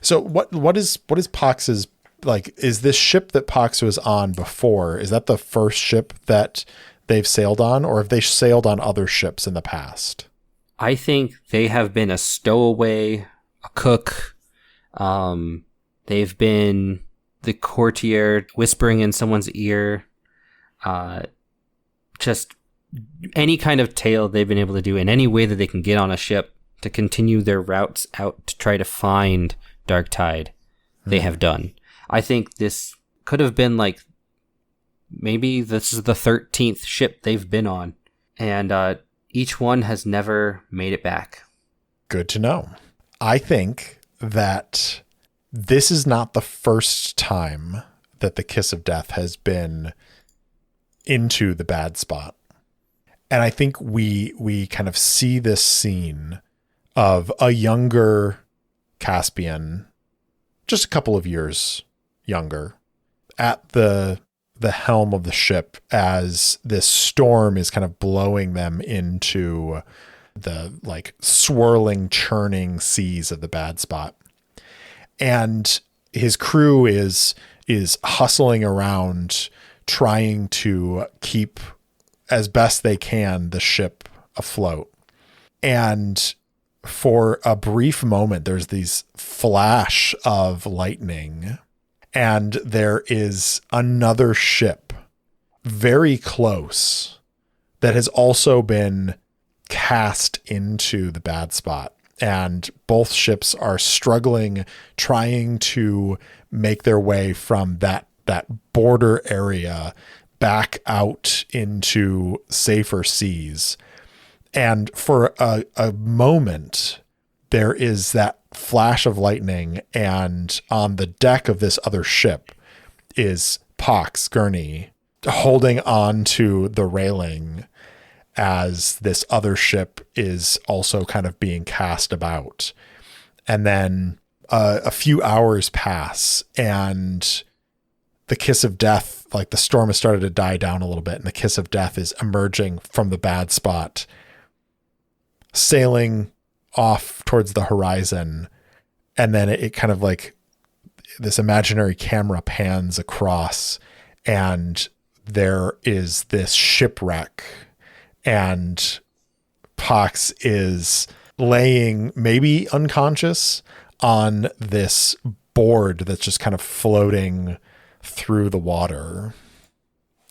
S1: So what is Pox's, like, is this ship that Pox was on before, is that the first ship that they've sailed on, or have they sailed on other ships in the past?
S2: I think they have been a stowaway, a cook. They've been the courtier whispering in someone's ear. Just any kind of tale they've been able to do in any way that they can get on a ship to continue their routes out to try to find Darktide, they have done. I think this could have been like, maybe this is the 13th ship they've been on, and each one has never made it back.
S1: Good to know. I think that this is not the first time that the Kiss of Death has been into the bad spot. And I think we kind of see this scene of a younger Caspian, just a couple of years younger, at the helm of the ship as this storm is kind of blowing them into the like swirling, churning seas of the bad spot. And his crew is hustling around trying to keep as best they can the ship afloat. And for a brief moment, there's these flash of lightning, and there is another ship very close that has also been cast into the bad spot. And both ships are struggling, trying to make their way from that border area back out into safer seas. And for a moment, there is that flash of lightning, and on the deck of this other ship is Pox Gurney holding on to the railing as this other ship is also kind of being cast about. And then a few hours pass, and the kiss of death, like the storm has started to die down a little bit, and the kiss of death is emerging from the bad spot, sailing off towards the horizon. And then it kind of like this imaginary camera pans across, and there is this shipwreck, and Pox is laying maybe unconscious on this board that's just kind of floating through the water,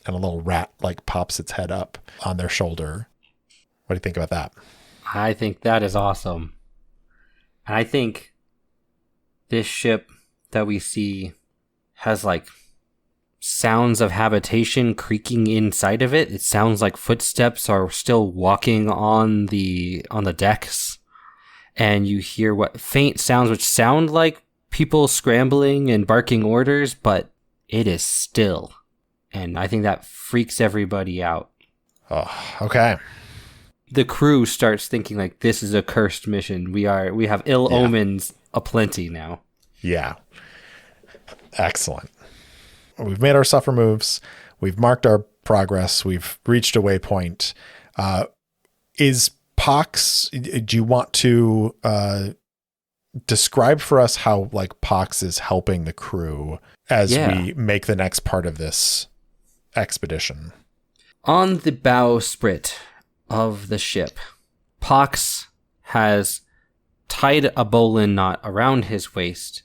S1: and a little rat like pops its head up on their shoulder. What do you think about that?
S2: I think that is awesome. And I think this ship that we see has like sounds of habitation creaking inside of it. It sounds like footsteps are still walking on the decks. And you hear what faint sounds which sound like people scrambling and barking orders, but it is still. And I think that freaks everybody out.
S1: Oh, okay.
S2: The crew starts thinking like, this is a cursed mission. We have ill omens aplenty now.
S1: Yeah. Excellent. We've made our suffer moves. We've marked our progress. We've reached a waypoint. Is Pox, do you want to describe for us how like Pox is helping the crew as we make the next part of this expedition?
S2: On the bowsprit of the ship, Pox has tied a bowline knot around his waist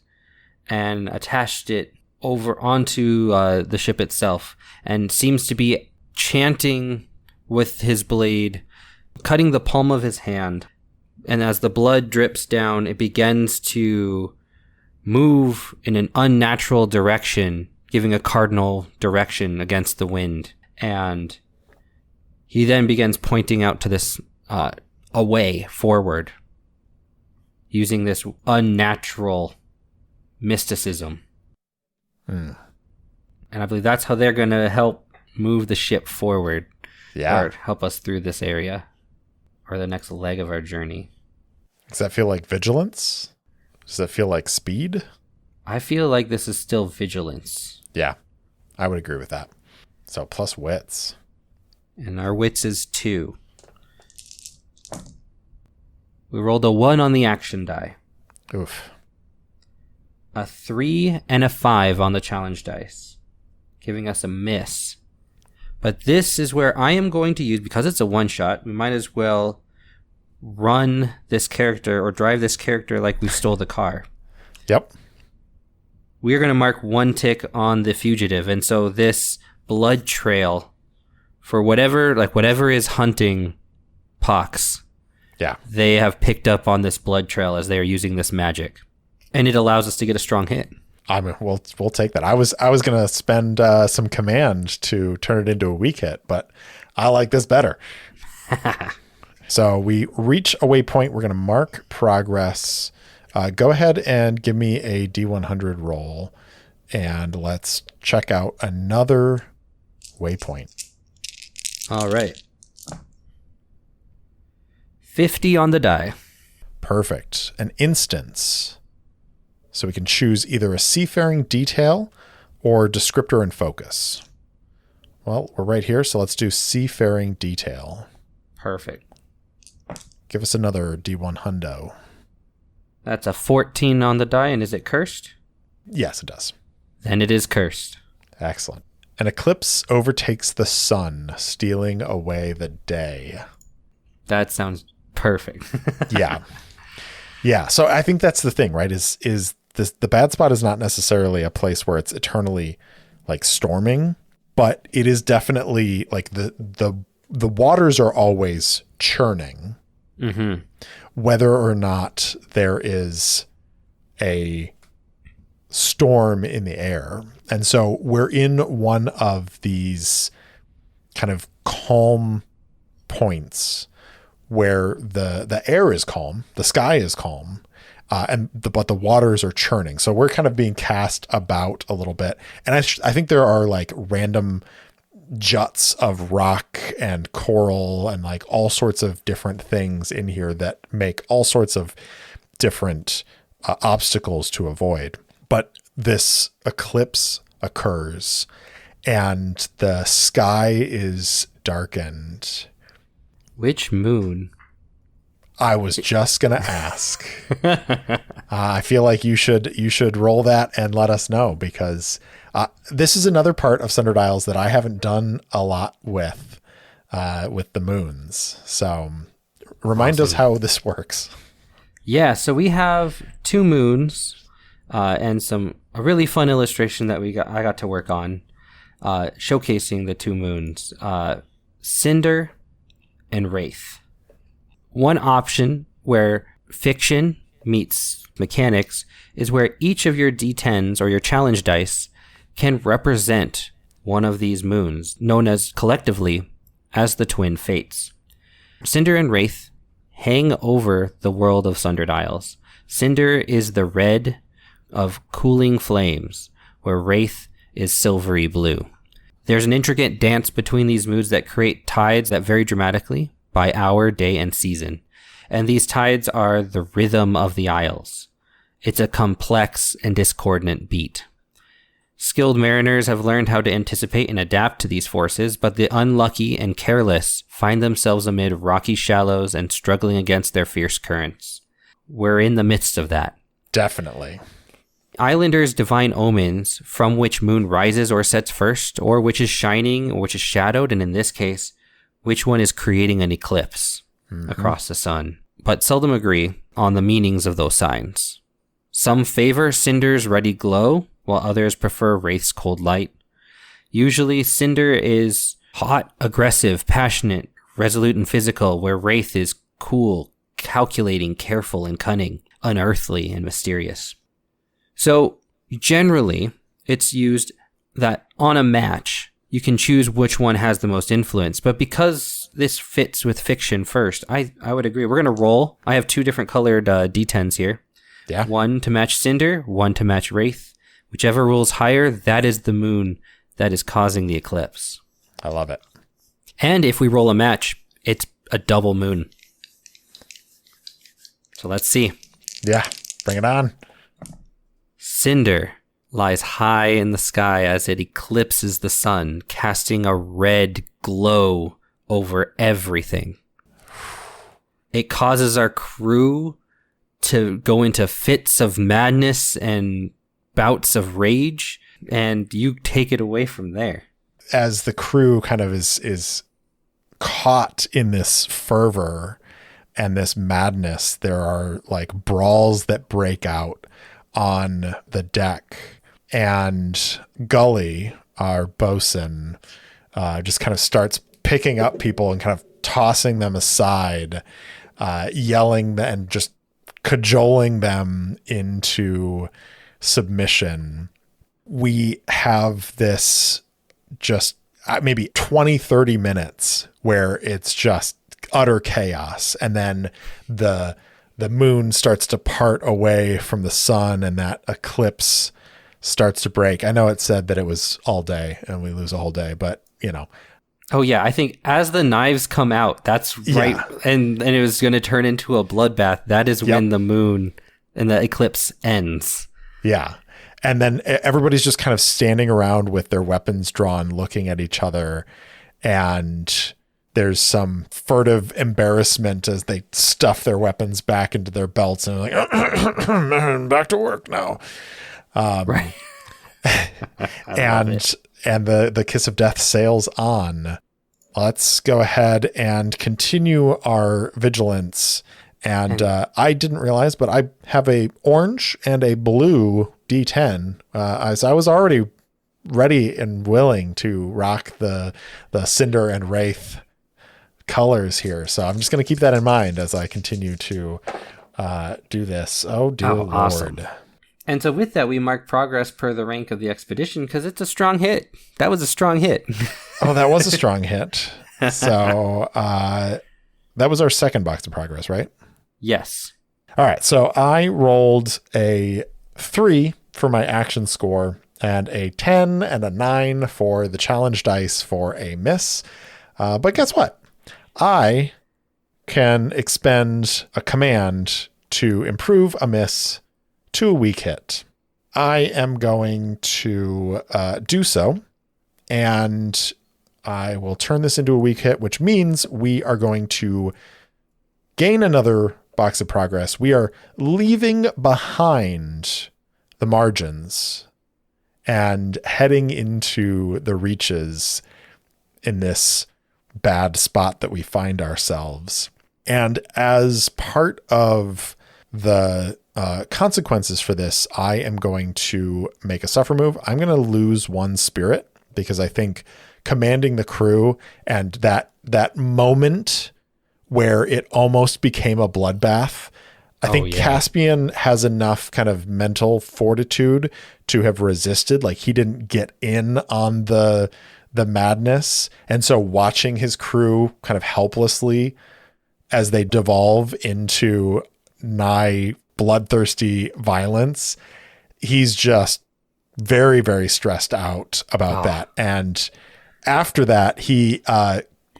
S2: and attached it over onto the ship itself, and seems to be chanting with his blade, cutting the palm of his hand. And as the blood drips down, it begins to move in an unnatural direction, giving a cardinal direction against the wind. And he then begins pointing out to this away forward, using this unnatural mysticism. And I believe that's how they're going to help move the ship forward.
S1: Yeah.
S2: Or help us through this area, or the next leg of our journey.
S1: Does that feel like vigilance? Does that feel like speed?
S2: I feel like this is still vigilance.
S1: Yeah, I would agree with that. So plus wits.
S2: And our wits is 2. We rolled a 1 on the action die.
S1: Oof.
S2: A 3 and a 5 on the challenge dice, giving us a miss. But this is where I am going to use, because it's a one-shot, we might as well run this character or drive this character like we stole the car.
S1: Yep.
S2: We're going to mark 1 tick on the fugitive. And so this blood trail for whatever is hunting Pox, they have picked up on this blood trail as they are using this magic. And it allows us to get a strong hit.
S1: I mean, we'll take that. I was going to spend some command to turn it into a weak hit, but I like this better. So we reach a waypoint. We're going to mark progress. Go ahead and give me a D100 roll, and let's check out another waypoint.
S2: All right. 50 on the die.
S1: Perfect. An instance. So we can choose either a seafaring detail or descriptor and focus. Well, we're right here, so let's do seafaring detail.
S2: Perfect.
S1: Give us another D1 hundo.
S2: That's a 14 on the die, and is it cursed?
S1: Yes, it does.
S2: Then it is cursed.
S1: Excellent. An eclipse overtakes the sun, stealing away the day.
S2: That sounds perfect.
S1: Yeah. Yeah, so I think that's the thing, right? Is this, the bad spot is not necessarily a place where it's eternally like storming, but it is definitely like the waters are always churning, whether or not there is a storm in the air. And so we're in one of these kind of calm points where the air is calm, the sky is calm, but the waters are churning. So we're kind of being cast about a little bit. And I think there are like random juts of rock and coral and like all sorts of different things in here that make all sorts of different obstacles to avoid. But this eclipse occurs and the sky is darkened.
S2: Which moon?
S1: I was just going to ask. I feel like you should roll that and let us know, because this is another part of Sundered Isles that I haven't done a lot with the moons. So remind us how this works.
S2: Yeah, so we have 2 moons and a really fun illustration that I got to work on, showcasing the 2 moons, Cinder and Wraith. One option where fiction meets mechanics is where each of your D10s or your challenge dice can represent one of these moons, known as collectively as the Twin Fates. Cinder and Wraith hang over the world of Sundered Isles. Cinder is the red of cooling flames, where Wraith is silvery blue. There's an intricate dance between these moods that create tides that vary dramatically by hour, day, and season. And these tides are the rhythm of the Isles. It's a complex and discordant beat. Skilled mariners have learned how to anticipate and adapt to these forces, but the unlucky and careless find themselves amid rocky shallows and struggling against their fierce currents. We're in the midst of that.
S1: Definitely.
S2: Islanders divine omens from which moon rises or sets first, or which is shining or which is shadowed, and in this case, which one is creating an eclipse across the sun, but seldom agree on the meanings of those signs. Some favor Cinder's ruddy glow, while others prefer Wraith's cold light. Usually, Cinder is hot, aggressive, passionate, resolute, and physical, where Wraith is cool, calculating, careful, and cunning, unearthly, and mysterious. So, generally, it's used that on a match, you can choose which one has the most influence. But because this fits with fiction first, I would agree. We're going to roll. I have 2 different colored D10s here.
S1: Yeah.
S2: 1 to match Cinder, 1 to match Wraith. Whichever rolls higher, that is the moon that is causing the eclipse.
S1: I love it.
S2: And if we roll a match, it's a double moon. So let's see.
S1: Yeah, bring it on.
S2: Cinder lies high in the sky as it eclipses the sun, casting a red glow over everything. It causes our crew to go into fits of madness and bouts of rage, and you take it away from there.
S1: As the crew kind of is caught in this fervor and this madness, there are like brawls that break out on the deck, and Gully, our bosun, just kind of starts picking up people and kind of tossing them aside, yelling and just cajoling them into submission. We have this just maybe 20-30 minutes where it's just utter chaos, and then the moon starts to part away from the sun and that eclipse starts to break. I know it said that it was all day and we lose a whole day, but you know.
S2: Oh yeah, I think as the knives come out, that's right.
S1: Yeah.
S2: And it was going to turn into a bloodbath. That is when the moon and the eclipse ends.
S1: Yeah. And then everybody's just kind of standing around with their weapons drawn, looking at each other. And there's some furtive embarrassment as they stuff their weapons back into their belts and like, back to work now.
S2: Right.
S1: and the kiss of death sails on. Let's go ahead and continue our vigilance. And I didn't realize, but I have a orange and a blue D10, as I was already ready and willing to rock the Cinder and Wraith colors here. So I'm just going to keep that in mind as I continue to do this. Oh, dear Lord.
S2: Awesome. And so with that, we mark progress per the rank of the expedition because it's a strong hit. That was a strong hit.
S1: Oh, that was a strong hit. So That was our second box of progress, right?
S2: Yes.
S1: All right. So I rolled a 3 for my action score and a 10 and a 9 for the challenge dice for a miss. But guess what? I can expend a command to improve a miss to a weak hit. I am going to do so, and I will turn this into a weak hit, which means we are going to gain another box of progress. We are leaving behind the margins and heading into the reaches in this bad spot that we find ourselves. And as part of the consequences for this, I am going to make a suffer move. I'm going to lose 1 spirit because I think commanding the crew and that moment where it almost became a bloodbath, I think Caspian has enough kind of mental fortitude to have resisted. Like, he didn't get in on the madness. And so watching his crew kind of helplessly as they devolve into nigh bloodthirsty violence, he's just very, very stressed out about that. And after that, he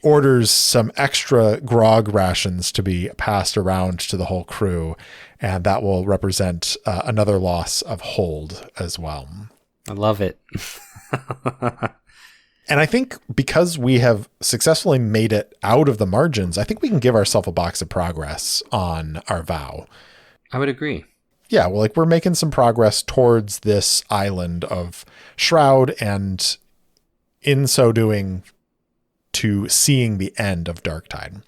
S1: orders some extra grog rations to be passed around to the whole crew. And that will represent another loss of hold as well.
S2: I love it.
S1: And I think because we have successfully made it out of the margins, I think we can give ourselves a box of progress on our vow.
S2: I would agree.
S1: Yeah, well, like, we're making some progress towards this island of Shroud, and in so doing, to seeing the end of Darktide.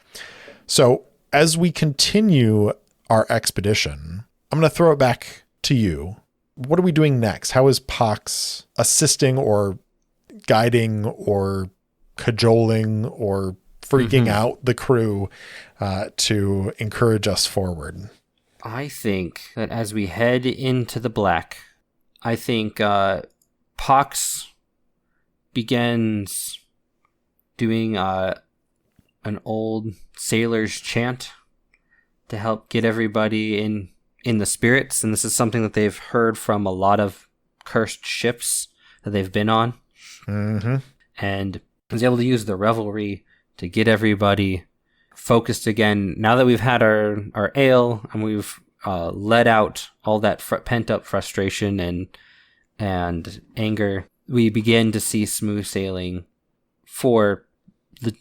S1: So as we continue our expedition, I'm going to throw it back to you. What are we doing next? How is Pox assisting or guiding or cajoling or freaking out the crew to encourage us forward?
S2: I think that as we head into the black, I think Pox begins doing an old sailor's chant to help get everybody in the spirits. And this is something that they've heard from a lot of cursed ships that they've been on.
S1: Mm-hmm.
S2: And was able to use the revelry to get everybody focused again. Now that we've had our ale and we've let out all that pent up frustration and anger, we begin to see smooth sailing for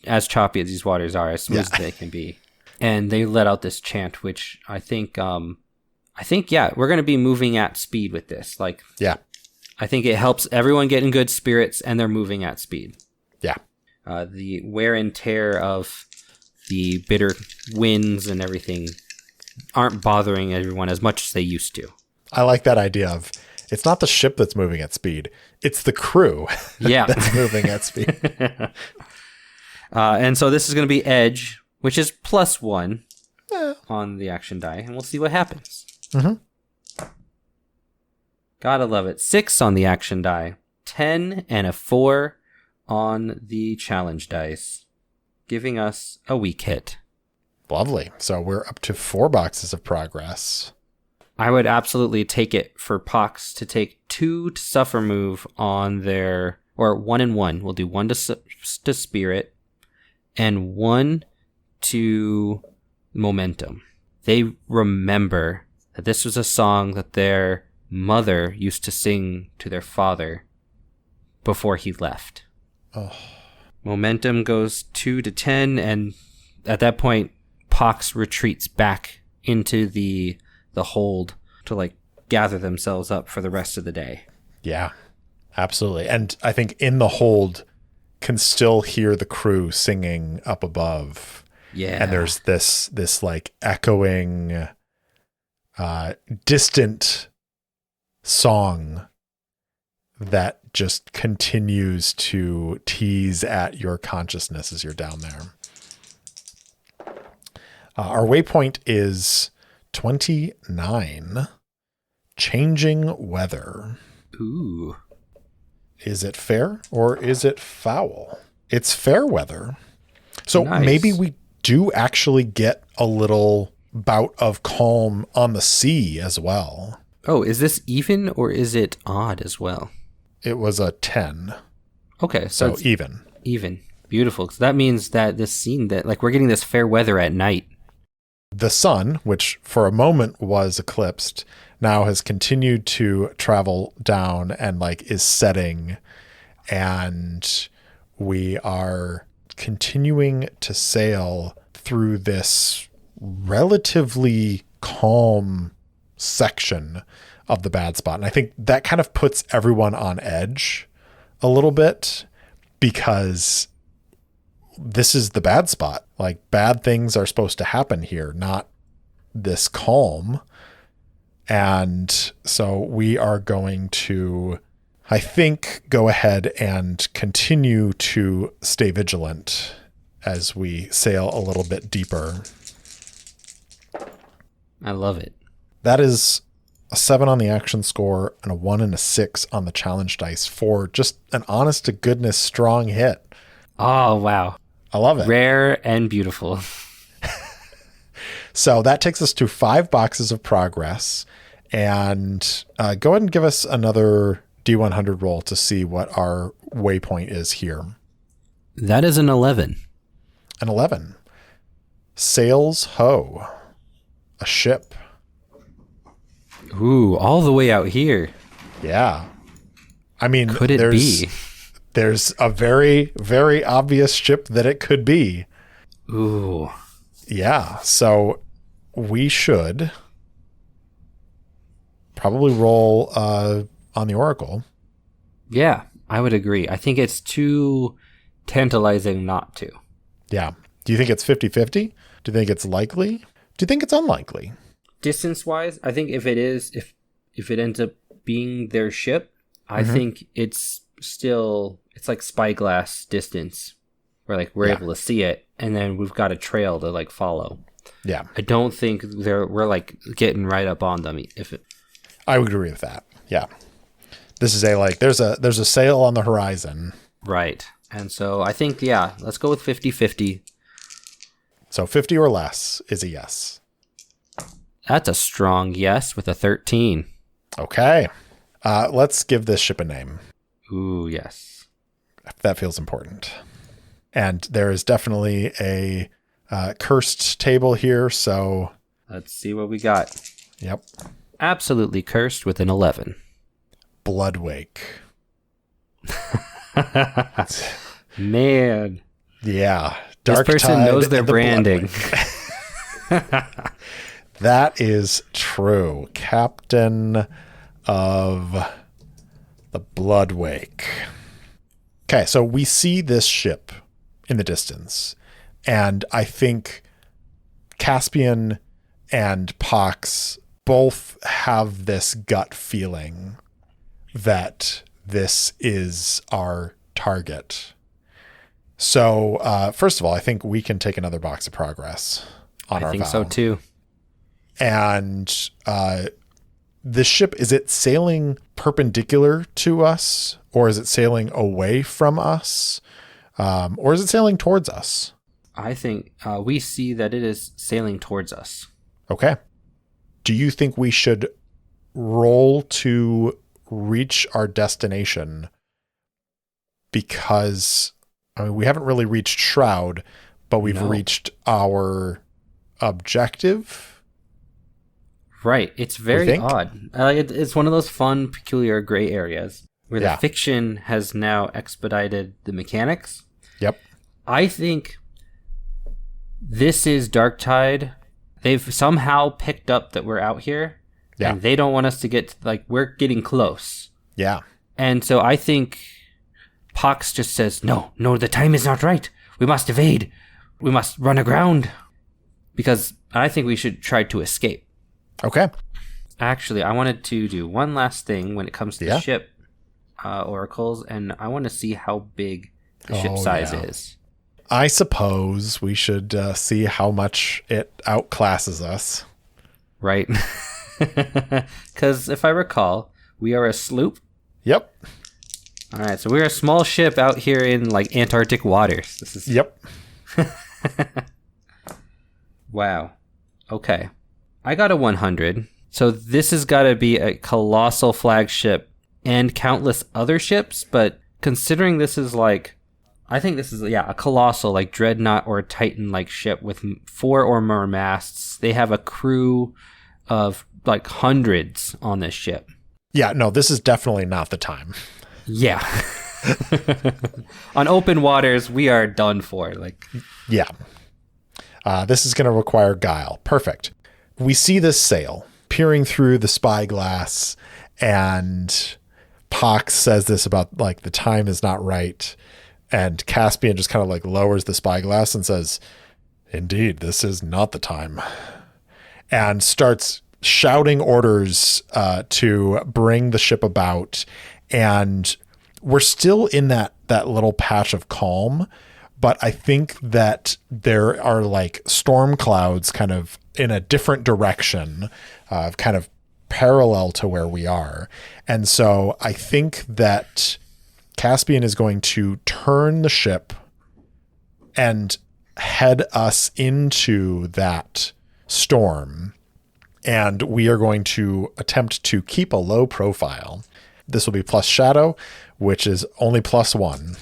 S2: as choppy as these waters are, as smooth as they can be. And they let out this chant, which I think, we're going to be moving at speed with this. Like,
S1: yeah,
S2: I think it helps everyone get in good spirits, and they're moving at speed.
S1: Yeah.
S2: The wear and tear of the bitter winds and everything aren't bothering everyone as much as they used to.
S1: I like that idea of, it's not the ship that's moving at speed, it's the crew that's moving at speed.
S2: And so this is going to be Edge, which is +1 on the action die, and we'll see what happens.
S1: Mm-hmm.
S2: Gotta love it. 6 on the action die, 10 and a 4 on the challenge dice, giving us a weak hit.
S1: Lovely. So we're up to 4 boxes of progress.
S2: I would absolutely take it for Pox to take 2 to suffer move on their, or 1 and 1. We'll do 1 to spirit and 1 to momentum. They remember that this was a song that their mother used to sing to their father before he left.
S1: Oh.
S2: Momentum goes 2 to 10, and at that point, Pox retreats back into the hold to like gather themselves up for the rest of the day.
S1: Yeah, absolutely. And I think in the hold can still hear the crew singing up above.
S2: Yeah.
S1: And there's this like echoing, distant song that just continues to tease at your consciousness as you're down there. Our waypoint is 29. Changing weather.
S2: Ooh.
S1: Is it fair or is it foul? It's fair weather. So
S2: nice.
S1: maybe we do actually get a little bout of calm on the sea as well.
S2: Oh, is this even or is it odd as well?
S1: It was a 10.
S2: Okay,
S1: So
S2: it's
S1: even.
S2: even. Beautiful. So that means that this scene that like we're getting this fair weather at night.
S1: The sun, which for a moment was eclipsed, now has continued to travel down and like is setting, and we are continuing to sail through this relatively calm section of the bad spot. And I think that kind of puts everyone on edge a little bit, because this is the bad spot. Like, bad things are supposed to happen here, not this calm. And so we are going to, I think, go ahead and continue to stay vigilant as we sail a little bit deeper.
S2: I love it.
S1: That is a 7 on the action score and a 1 and a 6 on the challenge dice for just an honest to goodness strong hit.
S2: Oh, wow.
S1: I love it.
S2: Rare and beautiful.
S1: So that takes us to 5 boxes of progress. And go ahead and give us another D100 roll to see what our waypoint is here.
S2: That is an 11.
S1: An 11. Sails ho. A ship.
S2: Ooh, all the way out here.
S1: Yeah. I mean,
S2: Could it be?
S1: There's a very, very obvious ship that it could be.
S2: Ooh.
S1: Yeah. So we should probably roll on the Oracle.
S2: Yeah, I would agree. I think it's too tantalizing not to.
S1: Yeah. Do you think it's 50-50? Do you think it's likely? Do you think it's unlikely?
S2: Distance-wise, I think if it is, if it ends up being their ship, I think it's still, it's like spyglass distance, where like we're able to see it, and then we've got a trail to like follow.
S1: Yeah.
S2: I don't think we're like getting right up on them.
S1: I would agree with that. Yeah. This is there's a sail on the horizon.
S2: Right. And so I think, yeah, let's go with 50-50.
S1: So 50 or less is a yes.
S2: That's a strong yes with a 13.
S1: Okay. Let's give this ship a name.
S2: Ooh, yes.
S1: That feels important. And there is definitely a cursed table here, so...
S2: Let's see what we got.
S1: Yep.
S2: Absolutely cursed with an 11.
S1: Bloodwake.
S2: Man.
S1: Yeah.
S2: This
S1: Dark
S2: person
S1: Tide
S2: knows their
S1: and the
S2: branding.
S1: That is true. Captain of the Bloodwake. Okay, so we see this ship in the distance, and I think Caspian and Pox both have this gut feeling that this is our target. So, first of all, I think we can take another box of progress on our
S2: I think
S1: vow.
S2: so too.
S1: And this ship, is it sailing perpendicular to us, or is it sailing away from us, or is it sailing towards us?
S2: I think we see that it is sailing towards us.
S1: Okay. Do you think we should roll to reach our destination? Because, I mean, we haven't really reached Shroud, but we've reached our objective.
S2: Right. It's very odd. It's one of those fun, peculiar gray areas where the fiction has now expedited the mechanics.
S1: Yep.
S2: I think this is Dark Tide. They've somehow picked up that we're out here.
S1: Yeah.
S2: And they don't want us to get, we're getting close.
S1: Yeah.
S2: And so I think Pox just says, no, the time is not right. We must evade. We must run aground. Because I think we should try to escape.
S1: Okay.
S2: Actually, I wanted to do one last thing when it comes to the ship oracles, and I want to see how big the ship size is.
S1: I suppose we should see how much it outclasses us.
S2: Right. Because if I recall, we are a sloop.
S1: Yep.
S2: All right, so we're a small ship out here in Antarctic waters. This is
S1: Yep.
S2: Wow. Okay. I got a 100. So this has got to be a colossal flagship and countless other ships, but considering this is like, I think this is, a colossal, like dreadnought or Titan-like ship with 4 or more masts. They have a crew of like hundreds on this ship.
S1: Yeah, no, this is definitely not the time.
S2: Yeah. On open waters, we are done for.
S1: Yeah. This is going to require guile. Perfect. We see this sail peering through the spyglass, and Pox says this about like the time is not right. And Caspian just kind of like lowers the spyglass and says, "Indeed, this is not the time," and starts shouting orders to bring the ship about. And we're still in that little patch of calm, but I think that there are like storm clouds kind of in a different direction, kind of parallel to where we are. And so I think that Caspian is going to turn the ship and head us into that storm. And we are going to attempt to keep a low profile. This will be plus shadow, which is only +1.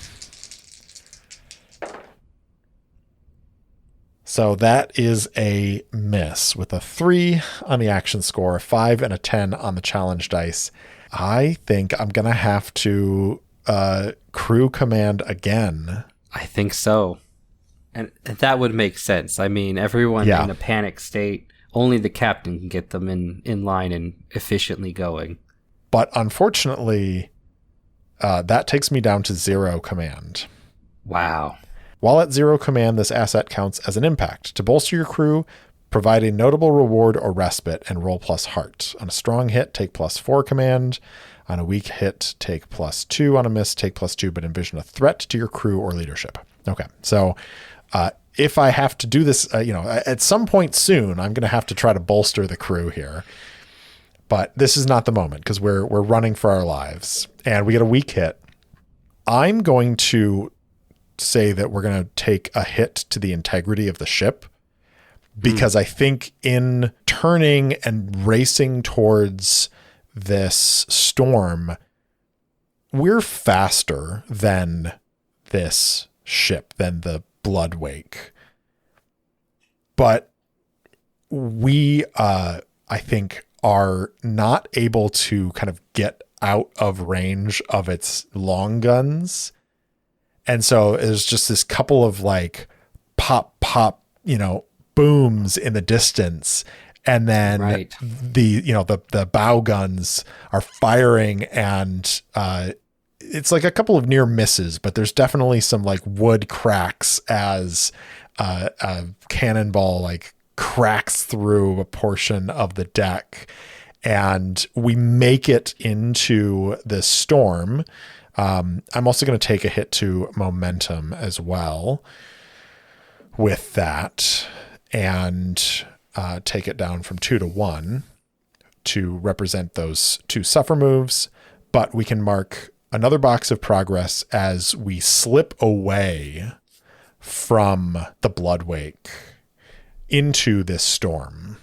S1: So that is a miss with a 3 on the action score, a 5 and a 10 on the challenge dice. I think I'm going to have to crew command again.
S2: I think so. And that would make sense. I mean, everyone in a panic state, only the captain can get them in line and efficiently going.
S1: But unfortunately, that takes me down to 0 command.
S2: Wow.
S1: While at 0 command, this asset counts as an impact. To bolster your crew, provide a notable reward or respite and roll +heart. On a strong hit, take +4 command. On a weak hit, take +2. On a miss, take +2, but envision a threat to your crew or leadership. Okay, so if I have to do this, at some point soon, I'm going to have to try to bolster the crew here. But this is not the moment because we're running for our lives and we get a weak hit. I'm going to say that we're going to take a hit to the integrity of the ship because I think in turning and racing towards this storm, we're faster than this ship, than the Bloodwake. But we, I think, are not able to kind of get out of range of its long guns. And so there's just this couple of like pop, booms in the distance. And then the bow guns are firing and, it's like a couple of near misses, but there's definitely some like wood cracks as a cannonball like cracks through a portion of the deck, and we make it into this storm. I'm also going to take a hit to momentum as well with that, and take it down from 2 to 1 to represent those 2 suffer moves. But we can mark another box of progress as we slip away from the Bloodwake into this storm.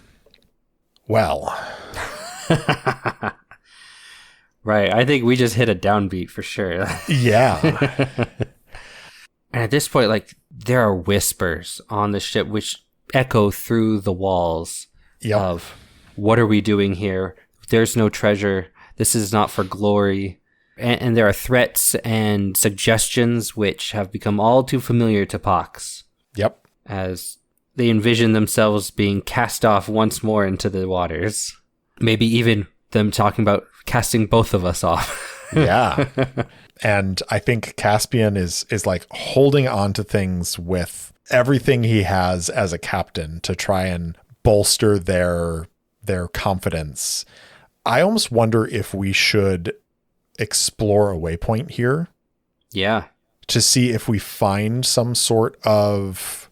S1: Well.
S2: Right. I think we just hit a downbeat for sure.
S1: Yeah.
S2: And at this point, like, there are whispers on the ship which echo through the walls of, what are we doing here? There's no treasure. This is not for glory. And there are threats and suggestions which have become all too familiar to Pox.
S1: Yep.
S2: As they envision themselves being cast off once more into the waters. Maybe even them talking about casting both of us off.
S1: Yeah. And I think Caspian is like holding on to things with everything he has as a captain to try and bolster their confidence. I almost wonder if we should explore a waypoint here.
S2: Yeah.
S1: To see if we find some sort of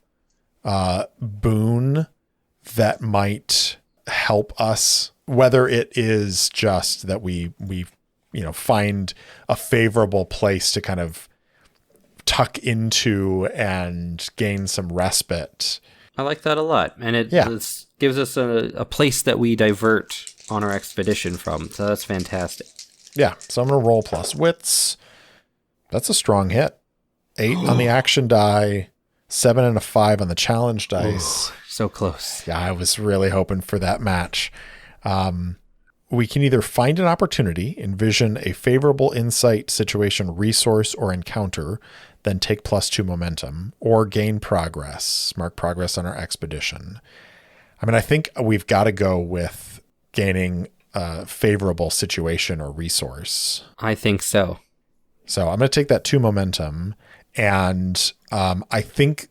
S1: boon that might help us, whether it is just that we find a favorable place to kind of tuck into and gain some respite.
S2: I like that a lot. And it gives us a place that we divert on our expedition from. So that's fantastic.
S1: Yeah, so I'm going to roll plus wits. That's a strong hit. 8 on the action die, 7 and a 5 on the challenge dice.
S2: Ooh, so close.
S1: Yeah, I was really hoping for that match. We can either find an opportunity, envision a favorable insight, situation, resource, or encounter, then take +2 momentum, or gain progress, mark progress on our expedition. I mean, I think we've got to go with gaining a favorable situation or resource.
S2: I think so.
S1: So I'm going to take that 2 momentum, and I think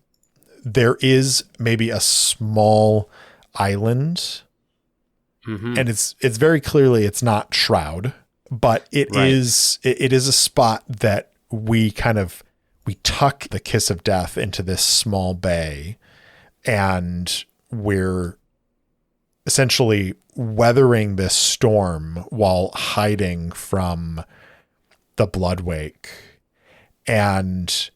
S1: there is maybe a small island, and it's very clearly it's not Shroud, but it is a spot that we tuck the Kiss of Death into this small bay, and we're essentially weathering this storm while hiding from the Bloodwake. And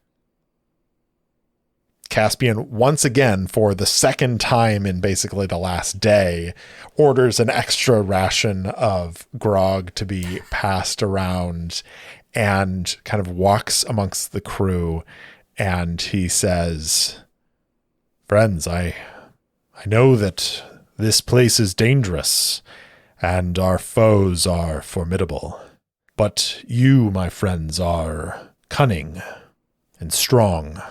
S1: Caspian, once again, for the second time in basically the last day, orders an extra ration of grog to be passed around, and kind of walks amongst the crew, and he says, "Friends, I know that this place is dangerous, and our foes are formidable. But you, my friends, are cunning and strong,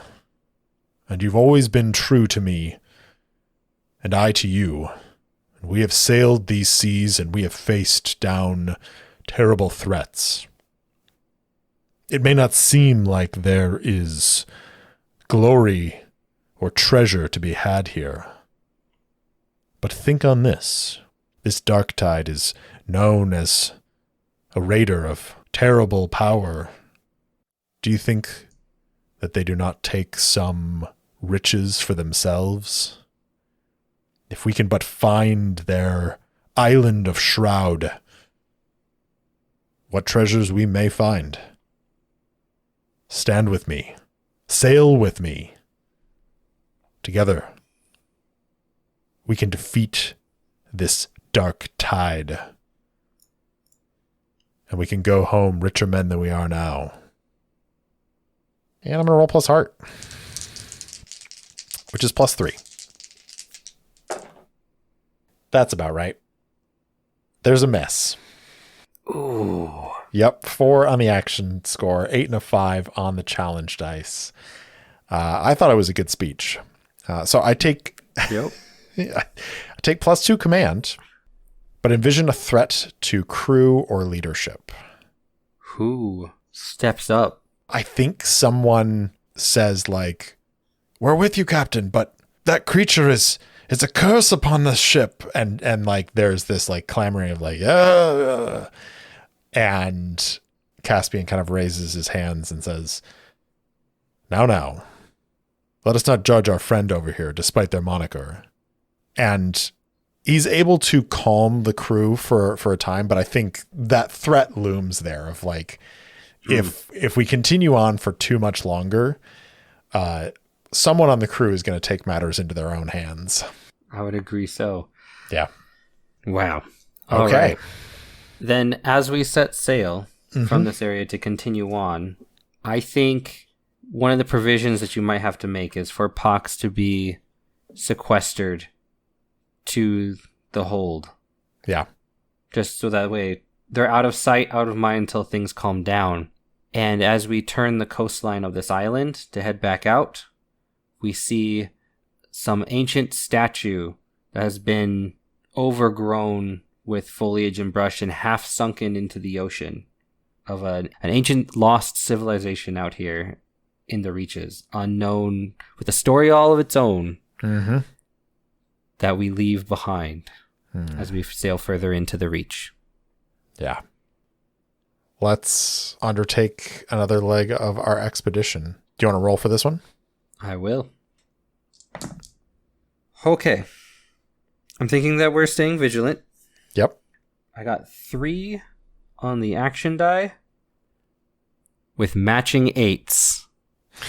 S1: and you've always been true to me, and I to you. And we have sailed these seas, and we have faced down terrible threats. It may not seem like there is glory or treasure to be had here. But think on this. This dark tide is known as a raider of terrible power. Do you think that they do not take some riches for themselves? If we can but find their island of Shroud, what treasures we may find. Stand with me. Sail with me. Together, we can defeat this dark tide. And we can go home richer men than we are now." And I'm going to roll plus heart, which is +3. That's about right. There's a miss.
S2: Ooh.
S1: Yep, 4 on the action score, 8 and a 5 on the challenge dice. I thought it was a good speech. So I take
S2: Yep.
S1: I take +2 command, but envision a threat to crew or leadership.
S2: Who steps up?
S1: I think someone says, like, "We're with you, Captain, but that creature is a curse upon the ship." And like there's this like clamoring of like, and Caspian kind of raises his hands and says, Now, let us not judge our friend over here despite their moniker." And he's able to calm the crew for a time, but I think that threat looms there of like, if we continue on for too much longer, someone on the crew is going to take matters into their own hands.
S2: I would agree so.
S1: Yeah.
S2: Wow.
S1: Okay.
S2: All right. Then as we set sail from this area to continue on, I think one of the provisions that you might have to make is for Pox to be sequestered to the hold.
S1: Yeah.
S2: Just so that way they're out of sight, out of mind until things calm down. And as we turn the coastline of this island to head back out, we see some ancient statue that has been overgrown with foliage and brush and half sunken into the ocean of an ancient lost civilization out here in the reaches, unknown, with a story all of its own that we leave behind as we sail further into the reach.
S1: Yeah. Let's undertake another leg of our expedition. Do you want to roll for this one?
S2: I will. Okay. I'm thinking that we're staying vigilant.
S1: Yep.
S2: I got 3 on the action die with matching 8s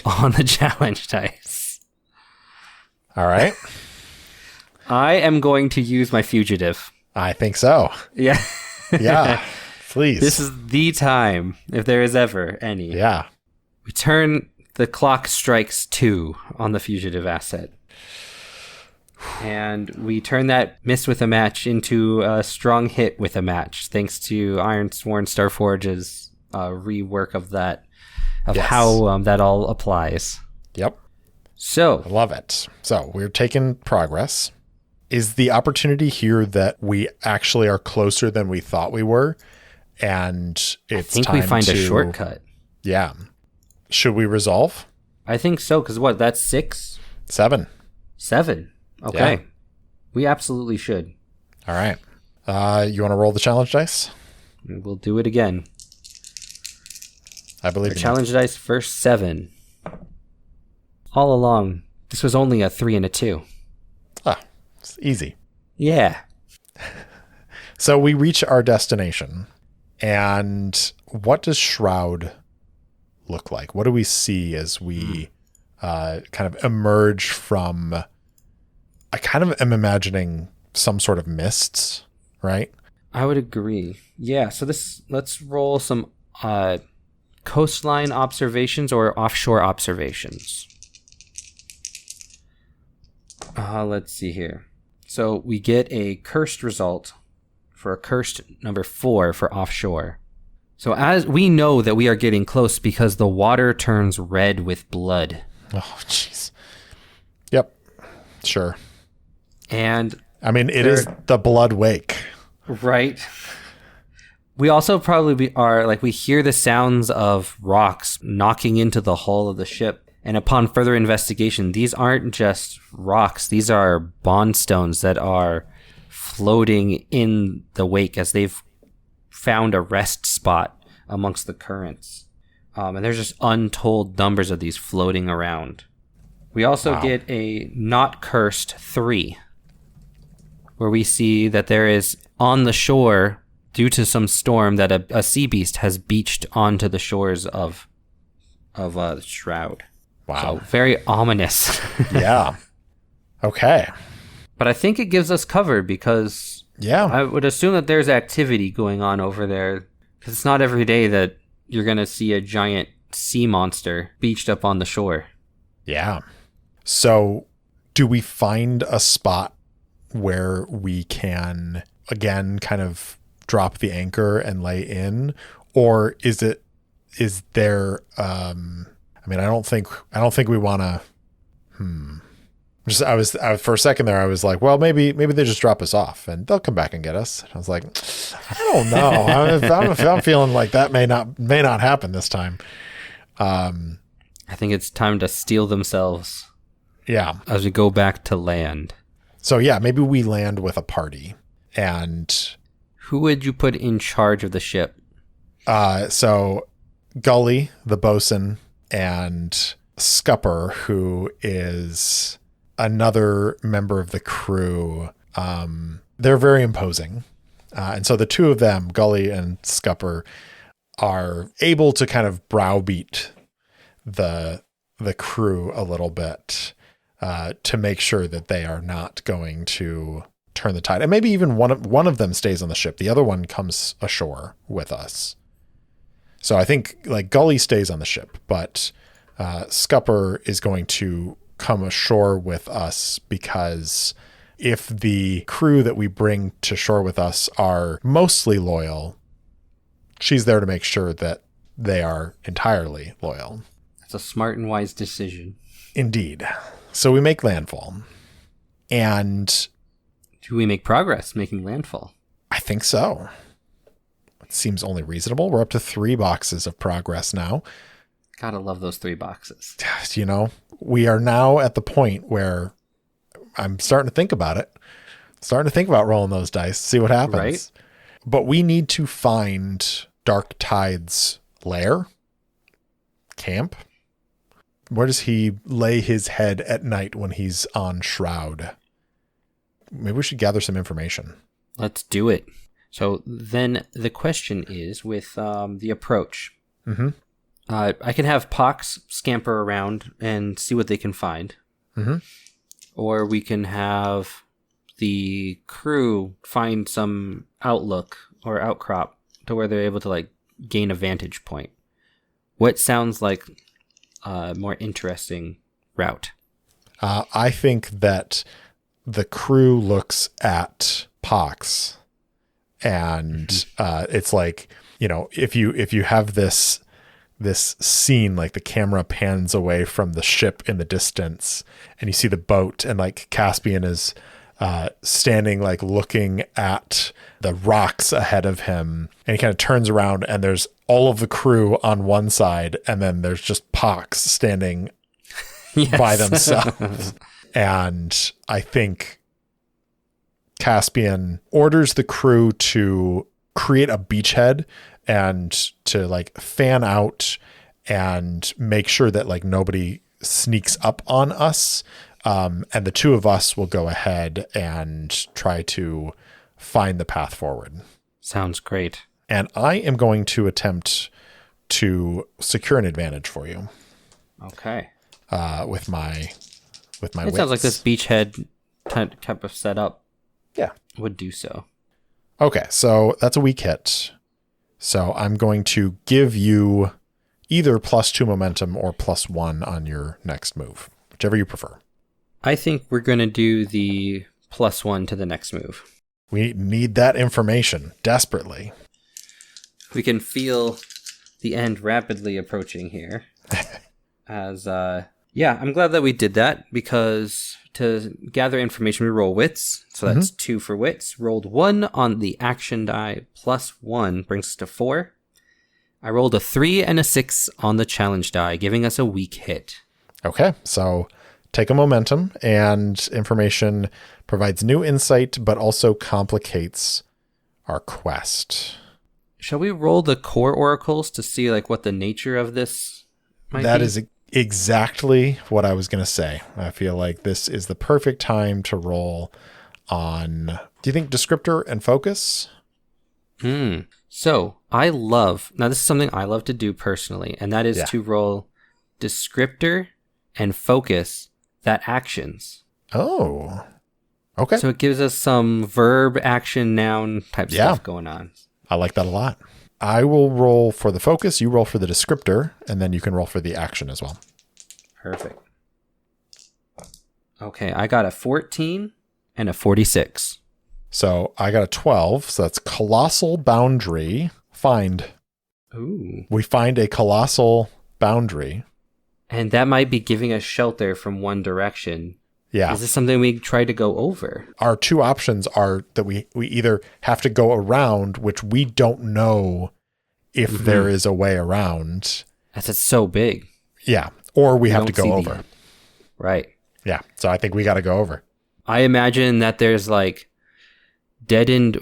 S2: on the challenge dice.
S1: All right.
S2: I am going to use my fugitive.
S1: I think so.
S2: Yeah.
S1: Yeah. Please.
S2: This is the time, if there is ever any.
S1: Yeah.
S2: We turn, the clock strikes 2 on the fugitive asset. And we turn that miss with a match into a strong hit with a match, thanks to Ironsworn Starforge's rework of that, of how that all applies.
S1: Yep.
S2: So.
S1: I love it. So we're taking progress. Is the opportunity here that we actually are closer than we thought we were? And it's
S2: I think
S1: time
S2: we find
S1: to,
S2: a shortcut.
S1: Yeah. Should we resolve?
S2: I think so, because what, that's 6?
S1: 7.
S2: 7. Okay.
S1: Yeah.
S2: We absolutely should.
S1: All right. You want to roll the challenge dice?
S2: We'll do it again.
S1: I believe
S2: Our challenge dice first 7. All along, this was only a 3 and a 2.
S1: Ah, it's easy.
S2: Yeah.
S1: So we reach our destination. And what does Shroud look like? What do we see as we kind of emerge from... I kind of am imagining some sort of mists, right?
S2: I would agree. Yeah, so let's roll some coastline observations or offshore observations. Let's see here. So we get a cursed result for a cursed number 4 for offshore. So as we know that we are getting close because the water turns red with blood.
S1: Oh, jeez. Yep. Sure.
S2: And
S1: I mean, it is the blood wake.
S2: Right. We also probably are like, we hear the sounds of rocks knocking into the hull of the ship. And upon further investigation, these aren't just rocks. These are bond stones that are floating in the wake as they've found a rest spot amongst the currents. And there's just untold numbers of these floating around. We also get a not cursed 3, where we see that there is on the shore, due to some storm, that a sea beast has beached onto the shores of the Shroud.
S1: Wow.
S2: So very ominous.
S1: Yeah. Okay.
S2: But I think it gives us cover because I would assume that there's activity going on over there. Because it's not every day that you're going to see a giant sea monster beached up on the shore.
S1: Yeah. So do we find a spot where we can, again, kind of drop the anchor and lay in? Or is there, I mean, I don't think we want to, I was for a second there, I was like, well, maybe they just drop us off and they'll come back and get us. I was like, I don't know. I'm feeling like that may not happen this time.
S2: I think it's time to steal themselves.
S1: Yeah.
S2: As we go back to land.
S1: So yeah, maybe we land with a party. And
S2: who would you put in charge of the ship?
S1: So Gully, the bosun, and Scupper, who is another member of the crew. They're very imposing. And so the two of them, Gully and Scupper, are able to kind of browbeat the crew a little bit to make sure that they are not going to turn the tide. And maybe even one of them stays on the ship. The other one comes ashore with us. So I think like Gully stays on the ship, but Scupper is going to come ashore with us because if the crew that we bring to shore with us are mostly loyal, she's there to make sure that they are entirely loyal.
S2: That's a smart and wise decision.
S1: Indeed. So we make landfall. And
S2: do we make progress making landfall?
S1: I think so. It seems only reasonable. We're up to 3 boxes of progress now.
S2: Gotta love those 3 boxes.
S1: You know, we are now at the point where I'm starting to think about it. Starting to think about rolling those dice, see what happens.
S2: Right.
S1: But we need to find Dark Tide's lair, camp. Where does he lay his head at night when he's on Shroud? Maybe we should gather some information.
S2: Let's do it. So then the question is with the approach.
S1: Mm-hmm.
S2: I can have Pox scamper around and see what they can find.
S1: Mm-hmm.
S2: Or we can have the crew find some outlook or outcrop to where they're able to like gain a vantage point. What sounds like a more interesting route?
S1: I think that the crew looks at Pox, and it's like, you know, if you have this scene, like the camera pans away from the ship in the distance, and you see the boat, and like Caspian is standing, like looking at the rocks ahead of him, and he kind of turns around, and there's all of the crew on one side, and then there's just Pox standing by themselves. And I think Caspian orders the crew to create a beachhead and to like fan out and make sure that like nobody sneaks up on us. And the two of us will go ahead and try to find the path forward.
S2: Sounds great.
S1: And I am going to attempt to secure an advantage for you.
S2: Okay.
S1: With my
S2: It
S1: wits.
S2: sounds like this beachhead type of setup would do so.
S1: Okay, so that's a weak hit. So I'm going to give you either +2 momentum or +1 on your next move, whichever you prefer.
S2: I think we're going to do the +1 to the next move.
S1: We need that information desperately.
S2: We can feel the end rapidly approaching here. As, I'm glad that we did that, because to gather information, we roll wits. So that's 2 for wits. Rolled 1 on the action die, +1 brings us to 4. I rolled a 3 and a 6 on the challenge die, giving us a weak hit.
S1: Okay, so take a momentum, and information provides new insight, but also complicates our quest.
S2: Shall we roll the core oracles to see like what the nature of this might be?
S1: That is exactly what I was going to say. I feel like this is the perfect time to roll on, do you think descriptor and focus?
S2: So now this is something I love to do personally, and that is to roll descriptor and focus that actions.
S1: Oh, okay.
S2: So it gives us some verb, action, noun type stuff going on.
S1: I like that a lot. I will roll for the focus, you roll for the descriptor, and then you can roll for the action as well.
S2: Perfect. Okay, I got a 14 and a 46.
S1: So I got a 12, so that's colossal boundary. Find.
S2: Ooh.
S1: We find a colossal boundary.
S2: And that might be giving us shelter from one direction.
S1: Yeah.
S2: Is this something we try to go over?
S1: Our two options are that we either have to go around, which we don't know if there is a way around.
S2: As it's so big.
S1: Yeah. Or we have to go over.
S2: Right.
S1: Yeah. So I think we got to go over.
S2: I imagine that there's like deadened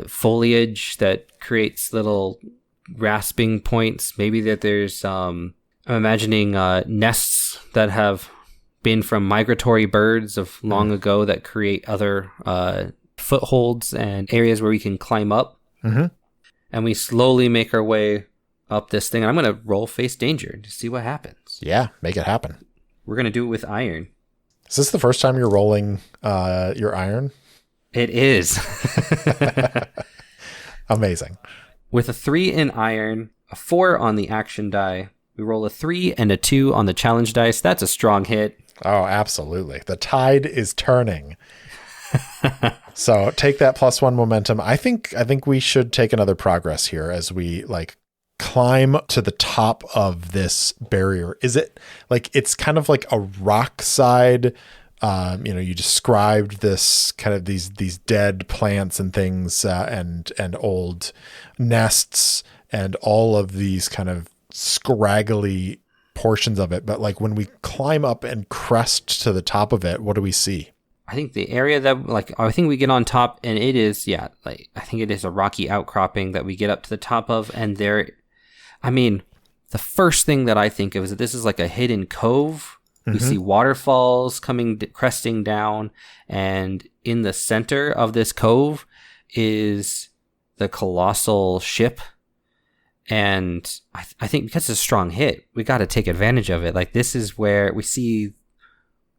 S2: foliage that creates little rasping points. Maybe that there's, I'm imagining nests that have been from migratory birds of long ago that create other footholds and areas where we can climb up. And we slowly make our way up this thing. And I'm going to roll face danger to see what happens.
S1: Yeah, make it happen.
S2: We're going to do it with iron.
S1: Is this the first time you're rolling your iron?
S2: It is.
S1: Amazing.
S2: With a 3 in iron, a 4 on the action die, we roll a 3 and a 2 on the challenge dice. That's a strong hit.
S1: Oh, absolutely. The tide is turning. So take that +1 momentum. I think we should take another progress here as we like climb to the top of this barrier. Is it like, it's kind of like a rock side? You described this kind of these dead plants and things, and old nests and all of these kind of scraggly portions of it. But like when we climb up and crest to the top of it, what do we see?
S2: I think the area that I think we get on top, and it is, I think it is a rocky outcropping that we get up to the top of. And the first thing that I think of is that this is like a hidden cove. We see waterfalls cresting down, and in the center of this cove is the colossal ship. And I think because it's a strong hit, we got to take advantage of it. Like, this is where we see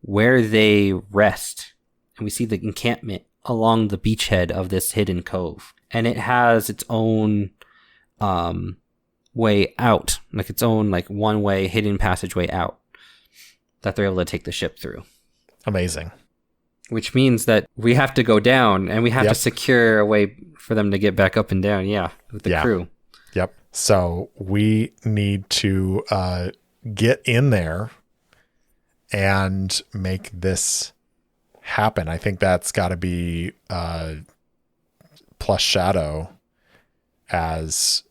S2: where they rest and we see the encampment along the beachhead of this hidden cove. And it has its own way out, like its own like one-way hidden passageway out that they're able to take the ship through.
S1: Amazing.
S2: Which means that we have to go down, and we have to secure a way for them to get back up and down, with the crew.
S1: Yep. So we need to get in there and make this happen. I think that's got to be plus Shadow as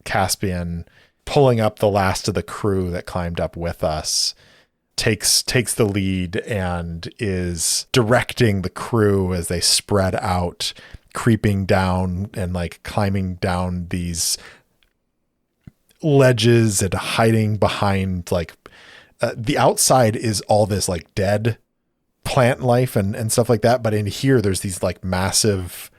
S1: Caspian pulling up the last of the crew that climbed up with us, takes the lead and is directing the crew as they spread out, creeping down and like climbing down these ledges and hiding behind like the outside is all this like dead plant life and stuff like that. But in here, there's these like massive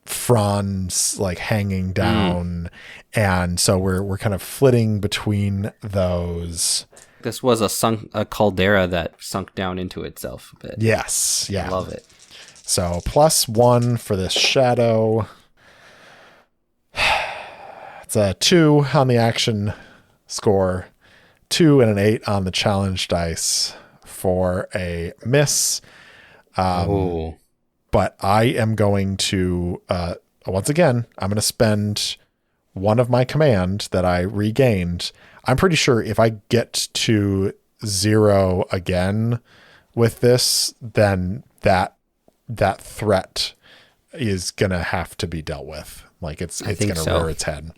S1: fronds like hanging down. And so we're kind of flitting between those.
S2: This was a caldera that sunk down into itself a bit.
S1: Yes. Yeah.
S2: I love it.
S1: So +1 for this Shadow. It's a 2 on the action score, 2 and an 8 on the challenge dice for a miss. But I am going to, once again, I'm going to spend one of my command that I regained. I'm pretty sure if I get to 0 again with this, then that threat is going to have to be dealt with. Like it's going to rear its head.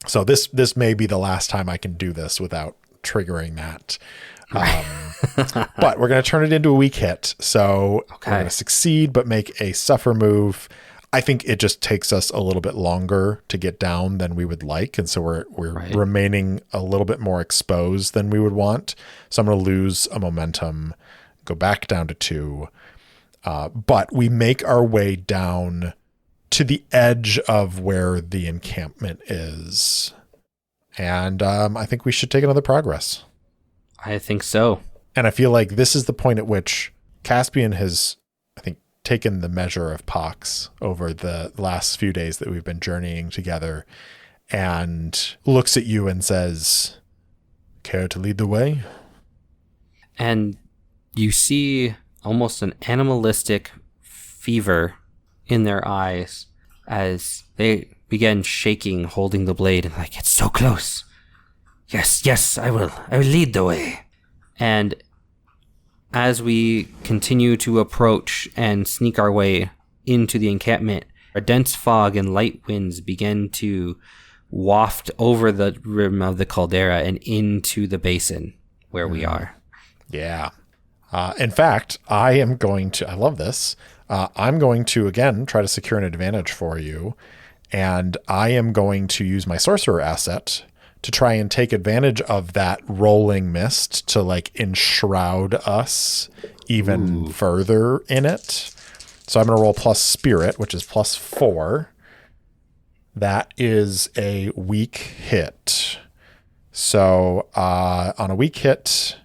S1: So this may be the last time I can do this without triggering that. But we're going to turn it into a weak hit. So we're going to succeed, but make a suffer move. I think it just takes us a little bit longer to get down than we would like. And so we're remaining a little bit more exposed than we would want. So I'm going to lose a momentum, go back down to 2. But we make our way down to the edge of where the encampment is. And I think we should take another progress.
S2: I think so.
S1: And I feel like this is the point at which Caspian has, I think, taken the measure of Pox over the last few days that we've been journeying together and looks at you and says, "Care to lead the way?"
S2: And you see almost an animalistic fever in their eyes as they begin shaking, holding the blade, and like, "It's so close. Yes, I will lead the way." And as we continue to approach and sneak our way into the encampment, a dense fog and light winds begin to waft over the rim of the caldera and into the basin where we are.
S1: Yeah. In fact, I love this. I'm going to, again, try to secure an advantage for you. And I am going to use my sorcerer asset to try and take advantage of that rolling mist to like enshroud us even further in it. So I'm going to roll plus spirit, which is +4. That is a weak hit. So on a weak hit,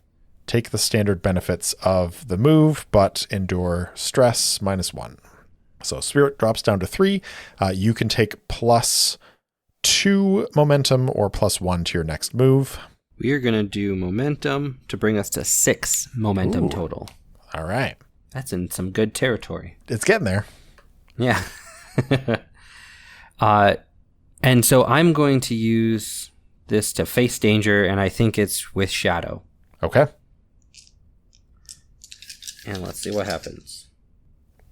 S1: take the standard benefits of the move, but endure stress -1. So spirit drops down to 3. You can take +2 momentum or +1 to your next move.
S2: We are going to do momentum to bring us to 6 momentum total.
S1: All right.
S2: That's in some good territory.
S1: It's getting there.
S2: Yeah. And so I'm going to use this to face danger, and I think it's with Shadow.
S1: Okay.
S2: And let's see what happens.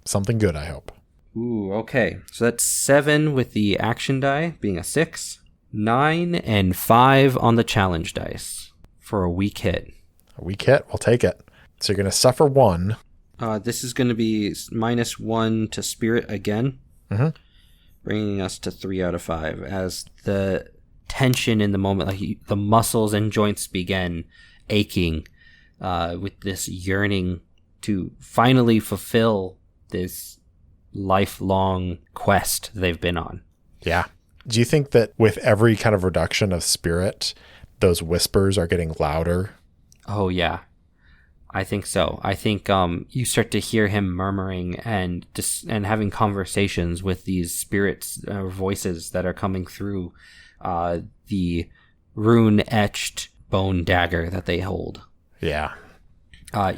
S1: Something good, I hope.
S2: Ooh, okay. So that's 7 with the action die, being a 6. 9 and 5 on the challenge dice for a weak hit.
S1: A weak hit, we'll take it. So you're going to suffer 1.
S2: This is going to be -1 to spirit again, bringing us to 3 out of 5 as the tension in the moment, like the muscles and joints begin aching with this yearning to finally fulfill this lifelong quest they've been on.
S1: Yeah. Do you think that with every kind of reduction of spirit, those whispers are getting louder?
S2: Oh, yeah. I think so. I think you start to hear him murmuring and having conversations with these spirits, voices that are coming through the rune-etched bone dagger that they hold.
S1: Yeah.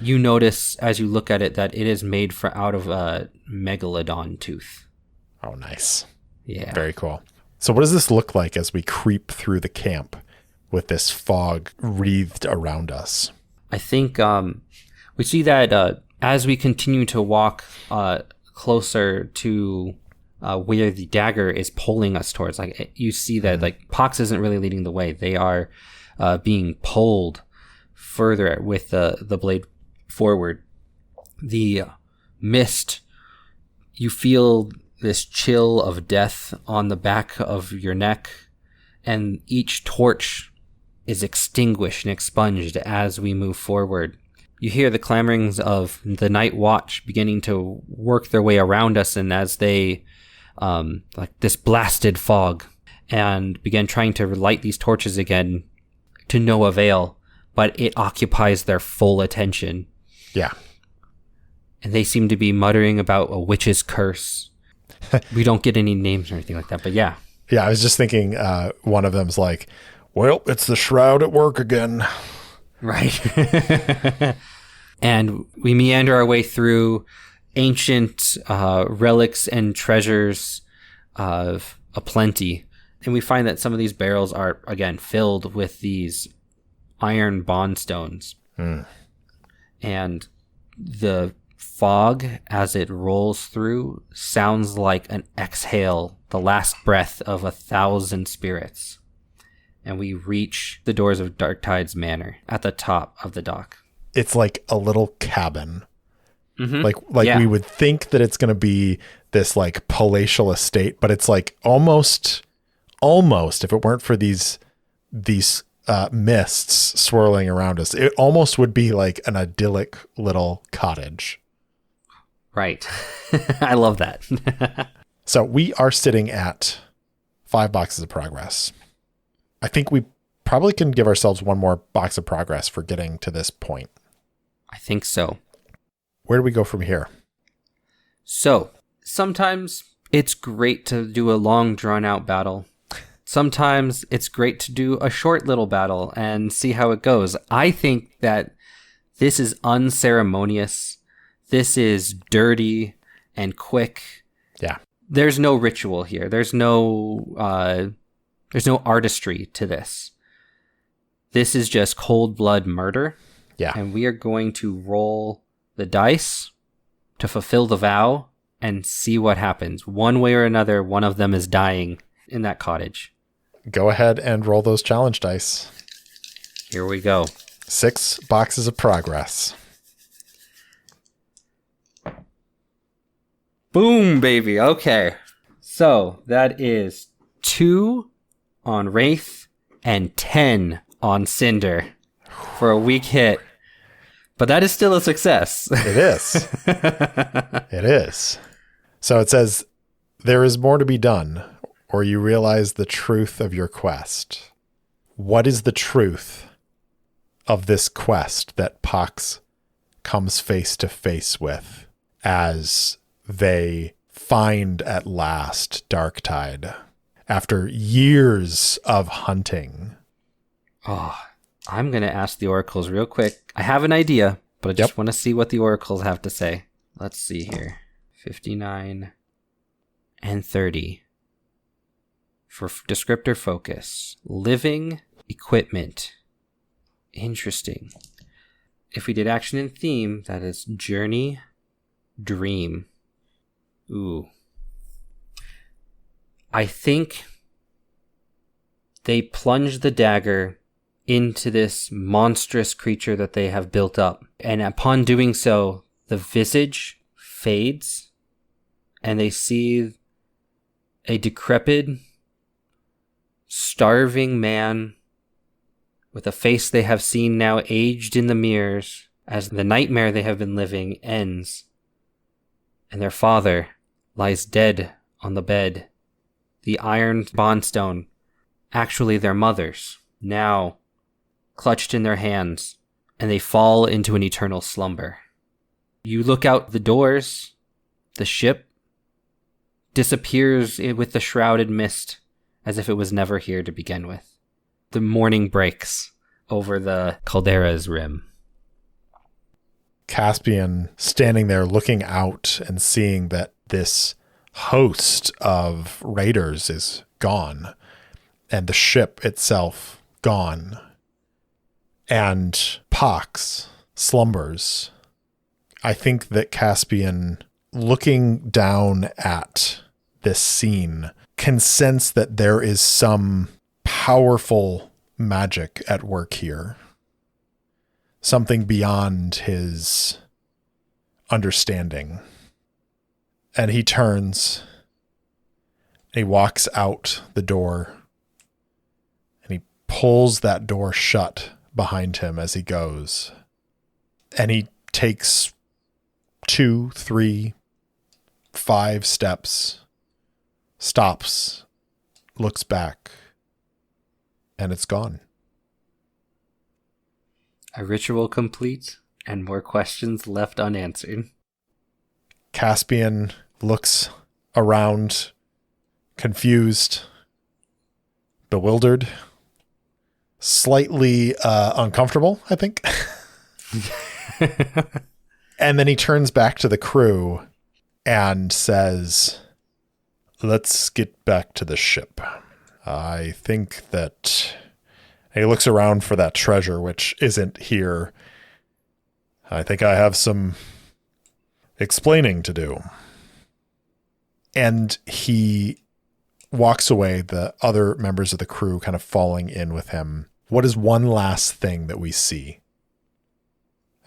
S2: You notice as you look at it that it is made out of a megalodon tooth.
S1: Oh, nice.
S2: Yeah.
S1: Very cool. So what does this look like as we creep through the camp with this fog wreathed around us?
S2: I think we see that as we continue to walk closer to where the dagger is pulling us towards, like you see that like Pox isn't really leading the way. They are being pulled further with the blade forward. The mist, you feel this chill of death on the back of your neck, and each torch is extinguished and expunged as we move forward. You hear the clamorings of the night watch beginning to work their way around us, and as they like this blasted fog, and begin trying to light these torches again to no avail, but it occupies their full attention.
S1: Yeah.
S2: And they seem to be muttering about a witch's curse. We don't get any names or anything like that, but yeah.
S1: Yeah, I was just thinking one of them's like, well, it's the shroud at work again.
S2: Right. And we meander our way through ancient relics and treasures of aplenty. And we find that some of these barrels are, again, filled with these iron bond stones. And the fog, as it rolls through, sounds like an exhale, the last breath of 1,000 spirits. And we reach the doors of Darktide's Manor at the top of the dock.
S1: It's like a little cabin.
S2: Mm-hmm.
S1: Like
S2: Yeah.
S1: we would think that it's going to be this like palatial estate, but it's like almost, if it weren't for these mists swirling around us, it almost would be like an idyllic little cottage.
S2: Right. I love that.
S1: So we are sitting at 5 boxes of progress. I think we probably can give ourselves one more box of progress for getting to this point.
S2: I think so.
S1: Where do we go from here?
S2: So, sometimes it's great to do a long, drawn-out battle. Sometimes it's great to do a short little battle and see how it goes. I think that this is unceremonious. This is dirty and quick.
S1: Yeah.
S2: There's no ritual here. There's no artistry to this. This is just cold blood murder.
S1: Yeah.
S2: And we are going to roll the dice to fulfill the vow and see what happens. One way or another, one of them is dying in that cottage.
S1: Go ahead and roll those challenge dice.
S2: Here we go.
S1: 6 boxes of progress.
S2: Boom, baby. Okay. So that is 2 on Wraith and 10 on Cinder for a weak hit. But that is still a success.
S1: It is. It is. So it says, there is more to be done, or you realize the truth of your quest. What is the truth of this quest that Pox comes face to face with as they find at last Darktide after years of hunting?
S2: Oh, I'm going to ask the oracles real quick. I have an idea, but I just want to see what the oracles have to say. Let's see here. 59 and 30. For descriptor focus. Living equipment. Interesting. If we did action and theme, that is journey, dream. Ooh. I think they plunge the dagger into this monstrous creature that they have built up. And upon doing so, the visage fades and they see a decrepit, starving man with a face they have seen now aged in the mirrors as the nightmare they have been living ends. And their father lies dead on the bed. The iron bondstone, actually their mother's, now clutched in their hands, and they fall into an eternal slumber. You look out the doors, the ship disappears with the shrouded mist as if it was never here to begin with. The morning breaks over the caldera's rim.
S1: Caspian standing there looking out and seeing that this host of raiders is gone and the ship itself gone and Pox slumbers. I think that Caspian, looking down at this scene, can sense that there is some powerful magic at work here. Something beyond his understanding. And he turns, and he walks out the door, and he pulls that door shut behind him as he goes. And he takes 2, 3, 5 steps, stops, looks back, and it's gone.
S2: A ritual complete and more questions left unanswered.
S1: Caspian looks around, confused, bewildered, slightly uncomfortable, I think. And then he turns back to the crew and says, "Let's get back to the ship. I think that..." And he looks around for that treasure, which isn't here. "I think I have some explaining to do." And he walks away, the other members of the crew kind of falling in with him. What is one last thing that we see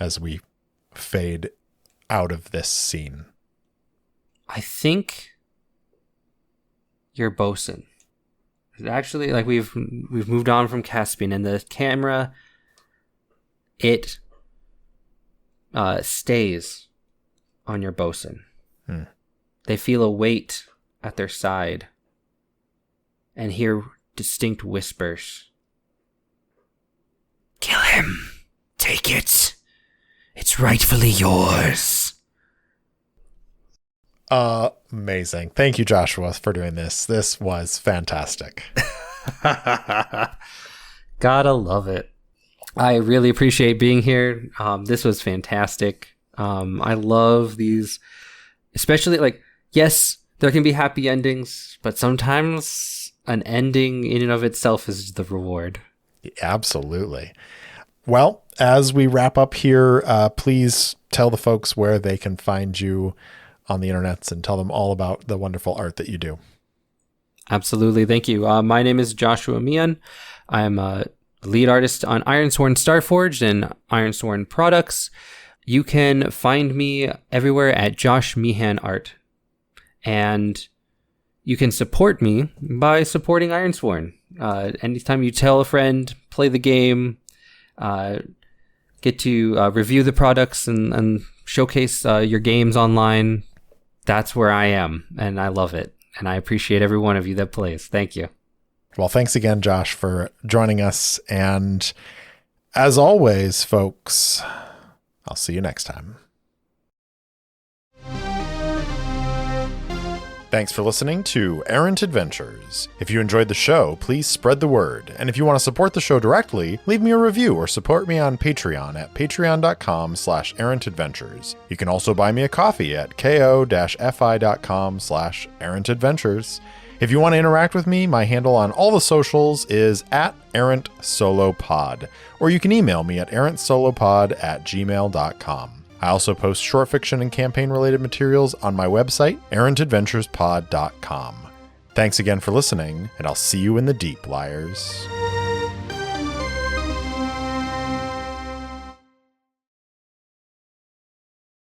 S1: as we fade out of this scene?
S2: I think your bosun. Actually, like we've moved on from Caspian, and the camera, it stays on your bosun. They feel a weight at their side and hear distinct whispers.
S3: Kill him. Take it. It's rightfully yours.
S1: Amazing. Thank you, Joshua, for doing this. This was fantastic.
S2: Gotta love it. I really appreciate being here. This was fantastic. I love these, especially like, yes, there can be happy endings, but sometimes an ending in and of itself is the reward.
S1: Absolutely. Well, as we wrap up here, please tell the folks where they can find you on the internets and tell them all about the wonderful art that you do.
S2: Absolutely. Thank you. My name is Joshua Meehan. I'm a lead artist on Ironsworn Starforged and Ironsworn products. You can find me everywhere at Josh Meehan Art. And you can support me by supporting Ironsworn. Anytime you tell a friend, play the game, get to review the products and showcase your games online, that's where I am, and I love it. And I appreciate every one of you that plays. Thank you.
S1: Well, thanks again, Josh, for joining us. And as always, folks, I'll see you next time. Thanks for listening to Errant Adventures. If you enjoyed the show, please spread the word. And if you want to support the show directly, leave me a review or support me on Patreon at patreon.com/errantadventures. You can also buy me a coffee at ko-fi.com/errantadventures. If you want to interact with me, my handle on all the socials is @errantsolopod, or you can email me at errantsolopod@gmail.com. I also post short fiction and campaign-related materials on my website, errantadventurespod.com. Thanks again for listening, and I'll see you in the deep, liars.